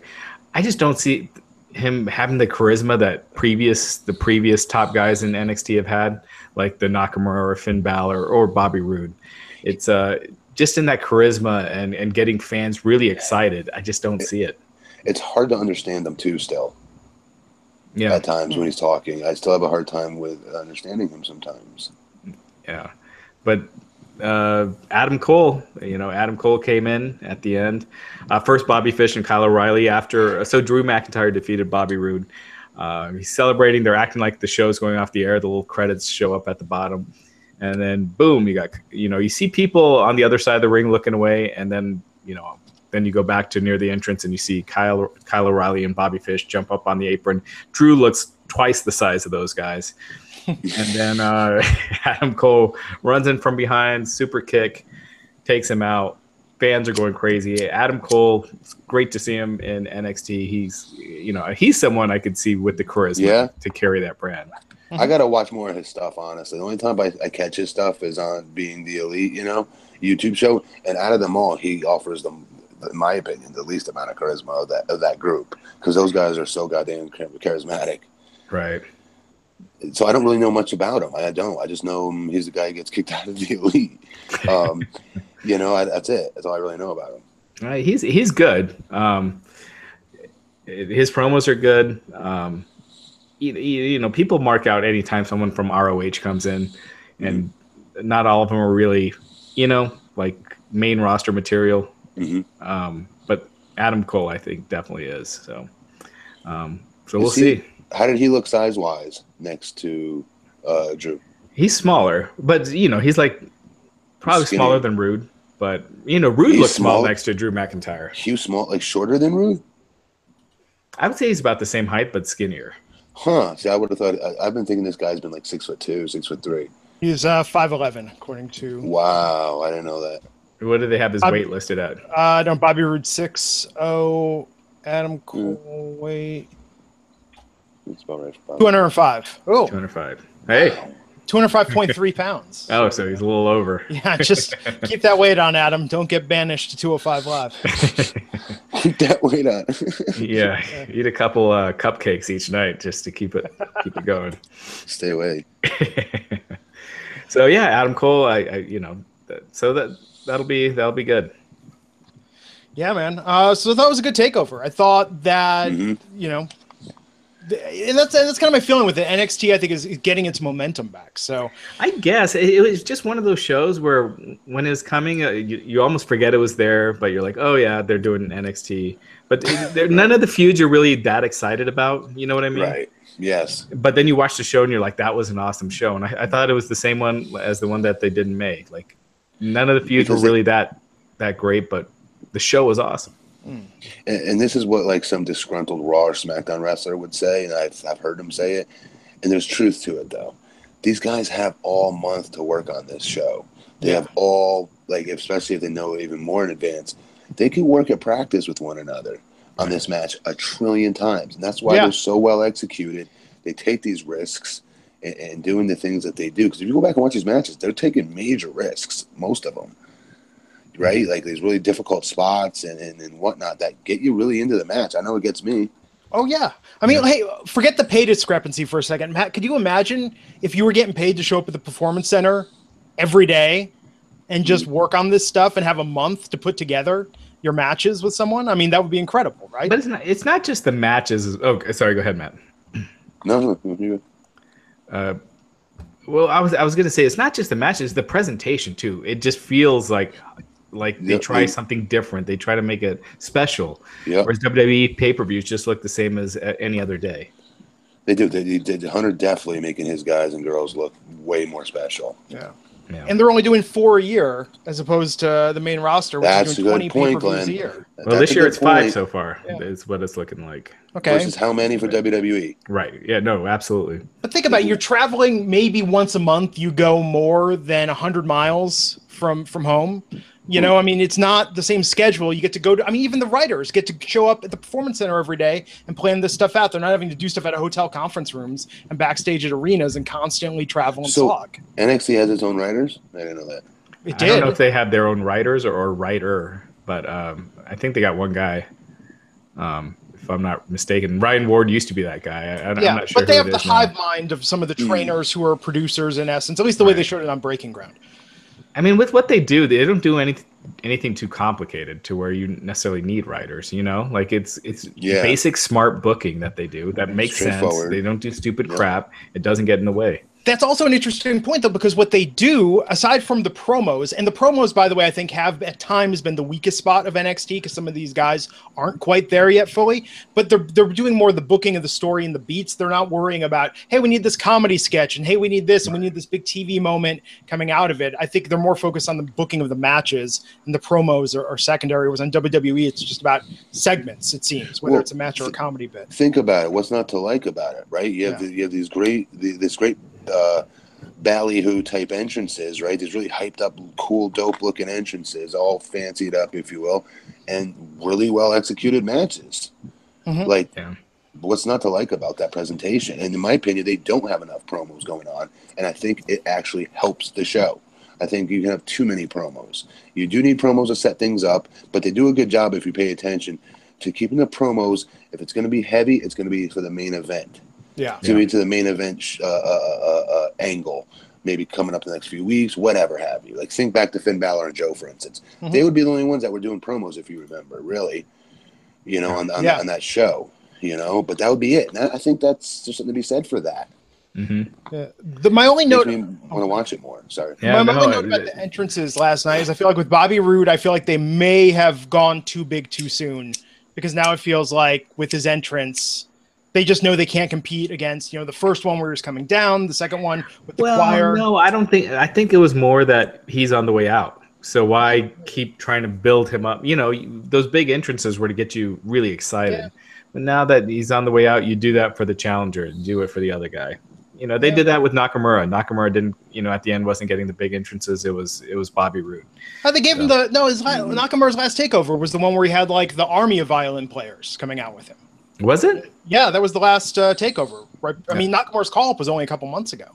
[SPEAKER 3] I just don't see him having the charisma that the previous top guys in NXT have had, like the Nakamura or Finn Balor or Bobby Roode. It's just in that charisma and getting fans really excited. I just don't see it.
[SPEAKER 2] It's hard to understand him too still. Yeah. At times when he's talking. I still have a hard time with understanding him sometimes.
[SPEAKER 3] Yeah. But Adam Cole came in at the end. First Bobby Fish and Kyle O'Reilly so Drew McIntyre defeated Bobby Roode. He's celebrating. They're acting like the show's going off the air. The little credits show up at the bottom. And then boom, you see people on the other side of the ring looking away, and then you go back to near the entrance and you see Kyle O'Reilly and Bobby Fish jump up on the apron. Drew looks twice the size of those guys. And then Adam Cole runs in from behind, super kick, takes him out. Fans are going crazy. Adam Cole, it's great to see him in NXT. He's someone I could see with the charisma to carry that brand.
[SPEAKER 2] I got to watch more of his stuff, honestly. The only time I catch his stuff is on Being the Elite, YouTube show. And out of them all, he offers them, in my opinion, the least amount of charisma of that group, because those guys are so goddamn charismatic.
[SPEAKER 3] Right.
[SPEAKER 2] So I don't really know much about him. I don't. I just know he's the guy who gets kicked out of the Elite. That's it. That's all I really know about him.
[SPEAKER 3] He's good. His promos are good. People mark out anytime someone from ROH comes in, and not all of them are really, like main roster material. Mm-hmm. But Adam Cole, I think, definitely is. So we'll see.
[SPEAKER 2] How did he look size-wise next to Drew?
[SPEAKER 3] He's smaller, but he's like probably
[SPEAKER 2] skinny.
[SPEAKER 3] Smaller than Rude. But Rude looks small next to Drew McIntyre.
[SPEAKER 2] He was small, like shorter than Rude.
[SPEAKER 3] I would say he's about the same height, but skinnier.
[SPEAKER 2] Huh. See, I would have thought. I've been thinking this guy's been like 6'2", 6'3".
[SPEAKER 1] He's 5'11", according to.
[SPEAKER 2] Wow, I didn't know that.
[SPEAKER 3] What do they have his weight listed at?
[SPEAKER 1] No, Bobby Roode 6'0", Adam Cole weight.
[SPEAKER 2] That's about right.
[SPEAKER 1] 205. Oh,
[SPEAKER 3] 205. Hey.
[SPEAKER 1] 205.3 pounds.
[SPEAKER 3] Oh, so he's a little over.
[SPEAKER 1] Yeah, just keep that weight on, Adam. Don't get banished to 205 Live.
[SPEAKER 2] Keep that weight on.
[SPEAKER 3] Yeah, eat a couple cupcakes each night just to keep it going.
[SPEAKER 2] Stay away.
[SPEAKER 3] So yeah, Adam Cole. That'll be good.
[SPEAKER 1] Yeah, man. So that was a good takeover. I thought that and that's kind of my feeling with it. NXT, I think, is getting its momentum back. So
[SPEAKER 3] I guess it was just one of those shows where when it was coming, you almost forget it was there, but you're like, oh yeah, they're doing NXT. But none of the feuds you're really that excited about. You know what I mean?
[SPEAKER 2] Right. Yes.
[SPEAKER 3] But then you watch the show and you're like, that was an awesome show. And I thought it was the same one as the one that they did in May. Like none of the feuds were really that great, but the show was awesome.
[SPEAKER 2] And this is what like some disgruntled Raw or SmackDown wrestler would say, and I've heard him say it, and there's truth to it though. These guys have all month to work on this show. They have all, like, especially if they know even more in advance, they can work at practice with one another on this match a trillion times, and that's why they're so well executed. They take these risks and doing the things that they do. Because if you go back and watch these matches, they're taking major risks, most of them. Right? Like these really difficult spots and whatnot that get you really into the match. I know it gets me.
[SPEAKER 1] Oh, yeah. I mean, hey, forget the pay discrepancy for a second. Matt, could you imagine if you were getting paid to show up at the Performance Center every day and just work on this stuff and have a month to put together your matches with someone? I mean, that would be incredible, right?
[SPEAKER 3] But it's not just the matches. Oh, sorry. Go ahead, Matt.
[SPEAKER 2] No.
[SPEAKER 3] Well, I was going to say it's not just the matches, the presentation too. It just feels like they try something different. They try to make it special. Yep. Whereas WWE pay-per-views just look the same as any other day.
[SPEAKER 2] They do. They did Hunter definitely making his guys and girls look way more special.
[SPEAKER 1] Yeah. And they're only doing 4 a year as opposed to the main roster, which is doing 20 pay-per-views a year.
[SPEAKER 3] Well, this year it's 5 so far. Yeah. Is what it's looking like.
[SPEAKER 1] Okay.
[SPEAKER 2] Versus how many for WWE?
[SPEAKER 3] Right. Yeah. No. Absolutely.
[SPEAKER 1] But think about it. You're traveling maybe once a month. You go more than 100 miles from home. You know, I mean, it's not the same schedule. You get to go to, I mean, even the writers get to show up at the Performance Center every day and plan this stuff out. They're not having to do stuff at hotel conference rooms and backstage at arenas and constantly travel and slog.
[SPEAKER 2] NXT has its own writers? I didn't know that.
[SPEAKER 1] It did.
[SPEAKER 3] I don't know if they have their own writers or writer, but I think they got one guy, if I'm not mistaken. Ryan Ward used to be that guy. I'm not sure.
[SPEAKER 1] But they have the hive mind of some of the trainers who are producers in essence, at least the way they showed it on Breaking Ground.
[SPEAKER 3] I mean, with what they don't do anything too complicated to where you necessarily need writers, you know? Like it's basic smart booking that they do that makes sense. They don't do stupid crap. It doesn't get in the way.
[SPEAKER 1] That's also an interesting point, though, because what they do, aside from the promos, and the promos, by the way, I think have at times been the weakest spot of NXT because some of these guys aren't quite there yet fully, but they're doing more of the booking of the story and the beats. They're not worrying about, hey, we need this comedy sketch, and hey, we need this, and we need this big TV moment coming out of it. I think they're more focused on the booking of the matches, and the promos are secondary. Whereas on WWE, it's just about segments, it seems, whether it's a match or a comedy bit.
[SPEAKER 2] Think about it. What's not to like about it, right? You have these great ballyhoo type entrances, right? These really hyped up, cool, dope looking entrances, all fancied up, if you will, and really well executed matches. What's not to like about that presentation? And in my opinion, they don't have enough promos going on, and I think it actually helps the show. I think you can have too many promos. You do need promos to set things up, but they do a good job if you pay attention to keeping the promos. If it's going to be heavy, it's going to be for the main event. To the main event angle, maybe coming up in the next few weeks, whatever have you. Like, think back to Finn Balor and Joe, for instance. They would be the only ones that were doing promos, if you remember, really, on that show, But that would be it. And I think that's just something to be said for that.
[SPEAKER 1] My only note,
[SPEAKER 2] I want to watch it more. Sorry.
[SPEAKER 1] My only note about the entrances last night is I feel like with Bobby Roode, I feel like they may have gone too big too soon, because now it feels like with his entrance, they just know they can't compete against, the first one where he was coming down, the second one with the choir.
[SPEAKER 3] No, I don't think. I think it was more that he's on the way out. So why keep trying to build him up? Those big entrances were to get you really excited. Yeah. But now that he's on the way out, you do that for the challenger and do it for the other guy. They did that with Nakamura. Nakamura didn't, at the end wasn't getting the big entrances. It was Bobby Roode.
[SPEAKER 1] They gave him Nakamura's last takeover was the one where he had like the army of violin players coming out with him.
[SPEAKER 3] Was it?
[SPEAKER 1] Yeah, that was the last takeover. Right? I mean, Nakamura's call-up was only a couple months ago.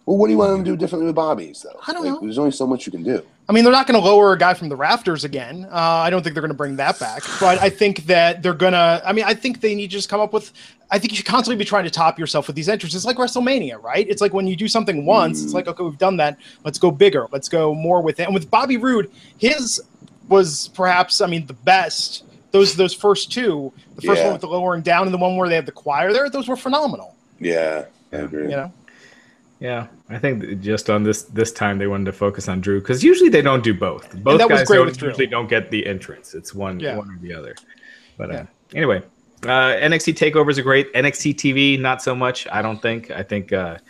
[SPEAKER 2] Well, what do you want him to do differently with Bobby's, though?
[SPEAKER 1] I don't know.
[SPEAKER 2] There's only so much you can do.
[SPEAKER 1] I mean, they're not going to lower a guy from the rafters again. I don't think they're going to bring that back. But I think that they're going to – I think they need to just come up with – I think you should constantly be trying to top yourself with these entrances. It's like WrestleMania, right? It's like when you do something once, it's like, okay, we've done that. Let's go bigger. Let's go more with it. And with Bobby Roode, his was perhaps, the best – Those first two, the first one with the lowering down and the one where they had the choir there, those were phenomenal.
[SPEAKER 2] Yeah, I agree.
[SPEAKER 3] Yeah, I think just on this time they wanted to focus on Drew, because usually they don't do both. Both guys usually don't get the entrance. It's one or the other. But anyway, NXT TakeOvers are great. NXT TV, not so much, I don't think. I think that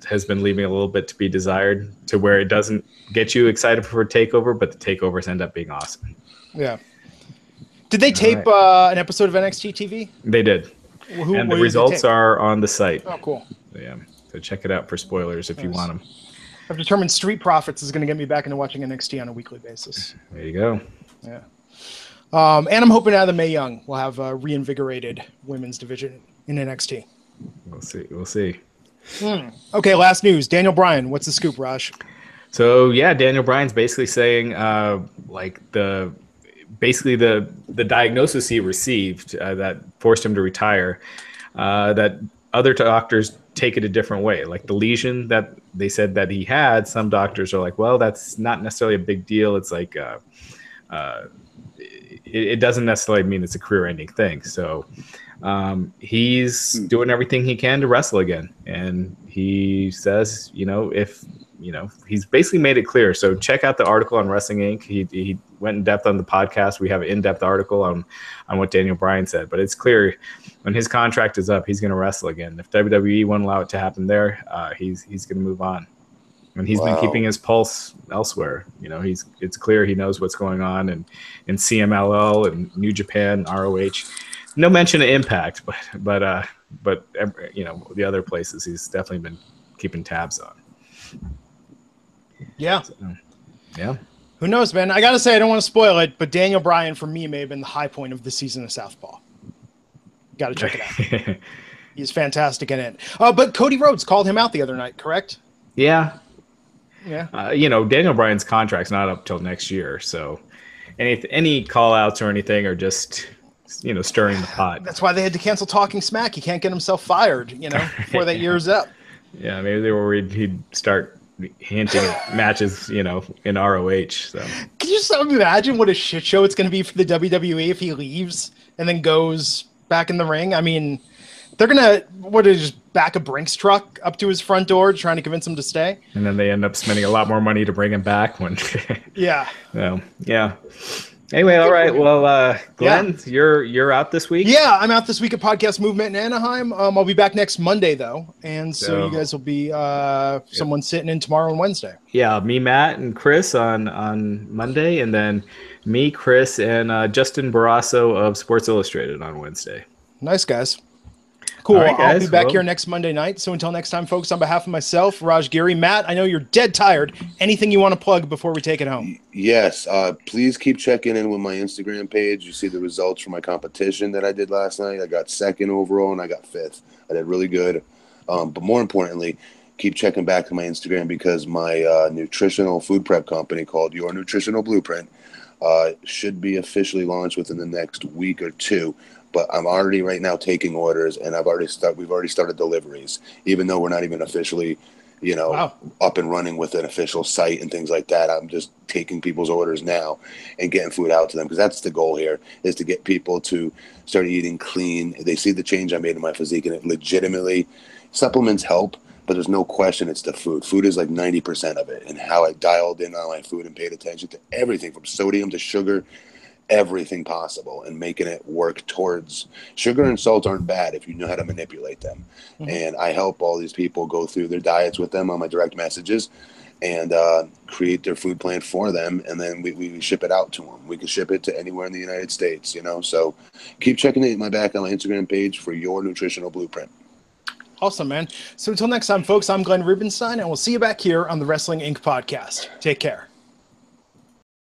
[SPEAKER 3] has been leaving a little bit to be desired, to where it doesn't get you excited for a TakeOver, but the TakeOvers end up being awesome.
[SPEAKER 1] Yeah. Did they tape an episode of NXT TV?
[SPEAKER 3] They did. And the results are on the site.
[SPEAKER 1] Oh, cool.
[SPEAKER 3] Yeah. So check it out for spoilers if you want them.
[SPEAKER 1] I've determined Street Profits is going to get me back into watching NXT on a weekly basis.
[SPEAKER 3] There you go.
[SPEAKER 1] Yeah. And I'm hoping now that Mae Young will have a reinvigorated women's division in NXT.
[SPEAKER 3] We'll see.
[SPEAKER 1] Okay, last news. Daniel Bryan. What's the scoop, Raj?
[SPEAKER 3] So, Daniel Bryan's basically saying the diagnosis he received that forced him to retire, that other doctors take it a different way. Like the lesion that they said that he had, some doctors are like, well, that's not necessarily a big deal. It's like it doesn't necessarily mean it's a career-ending thing. So he's doing everything he can to wrestle again. And he says, he's basically made it clear. So check out the article on Wrestling Inc. He went in depth on the podcast. We have an in-depth article on what Daniel Bryan said. But it's clear when his contract is up, he's going to wrestle again. If WWE won't allow it to happen there, he's going to move on. And he's been keeping his pulse elsewhere. It's clear he knows what's going on in CMLL and New Japan, ROH. No mention of Impact, but the other places he's definitely been keeping tabs on.
[SPEAKER 1] Yeah.
[SPEAKER 3] So, yeah.
[SPEAKER 1] Who knows, man? I got to say, I don't want to spoil it, but Daniel Bryan, for me, may have been the high point of the season of Southpaw. Got to check it out. He's fantastic in it. But Cody Rhodes called him out the other night, correct?
[SPEAKER 3] Yeah.
[SPEAKER 1] Yeah.
[SPEAKER 3] Daniel Bryan's contract's not up till next year, so any call-outs or anything are just, stirring the pot.
[SPEAKER 1] That's why they had to cancel Talking Smack. He can't get himself fired, before that year's up.
[SPEAKER 3] Yeah, maybe they were worried he'd start hinting at matches, in ROH. So
[SPEAKER 1] can you just imagine what a shit show it's going to be for the WWE if he leaves and then goes back in the ring? I mean, They're gonna just back a Brinks truck up to his front door, trying to convince him to stay.
[SPEAKER 3] And then they end up spending a lot more money to bring him back when.
[SPEAKER 1] Yeah.
[SPEAKER 3] Well, yeah. Anyway, all right. Well, Glenn, you're out this week.
[SPEAKER 1] Yeah, I'm out this week at Podcast Movement in Anaheim. I'll be back next Monday though, and so you guys will be someone sitting in tomorrow and Wednesday. Yeah,
[SPEAKER 3] me, Matt, and Chris on Monday, and then me, Chris, and Justin Barrasso of Sports Illustrated on Wednesday.
[SPEAKER 1] Nice, guys. Cool.
[SPEAKER 3] Right, guys.
[SPEAKER 1] I'll be back here next Monday night. So until next time, folks, on behalf of myself, Raj Giri, Matt, I know you're dead tired. Anything you want to plug before we take it home?
[SPEAKER 2] Yes. Please keep checking in with my Instagram page. You see the results from my competition that I did last night. I got 2nd overall and I got 5th. I did really good. But more importantly, keep checking back to my Instagram because my nutritional food prep company called Your Nutritional Blueprint should be officially launched within the next week or 2. But I'm already right now taking orders, and we've already started deliveries, even though we're not even officially, up and running with an official site and things like that. I'm just taking people's orders now and getting food out to them because that's the goal here is to get people to start eating clean. They see the change I made in my physique, and it legitimately supplements help. But there's no question it's the food. Food is like 90% of it, and how I dialed in on my food and paid attention to everything from sodium to sugar. Everything possible and making it work towards sugar and salt aren't bad if you know how to manipulate them. Mm-hmm. And I help all these people go through their diets with them on my direct messages and create their food plan for them. And then we ship it out to them. We can ship it to anywhere in the United States, so keep checking my back on my Instagram page for Your Nutritional Blueprint.
[SPEAKER 1] Awesome, man. So until next time, folks, I'm Glenn Rubenstein, and we'll see you back here on the Wrestling Inc. podcast. Take care.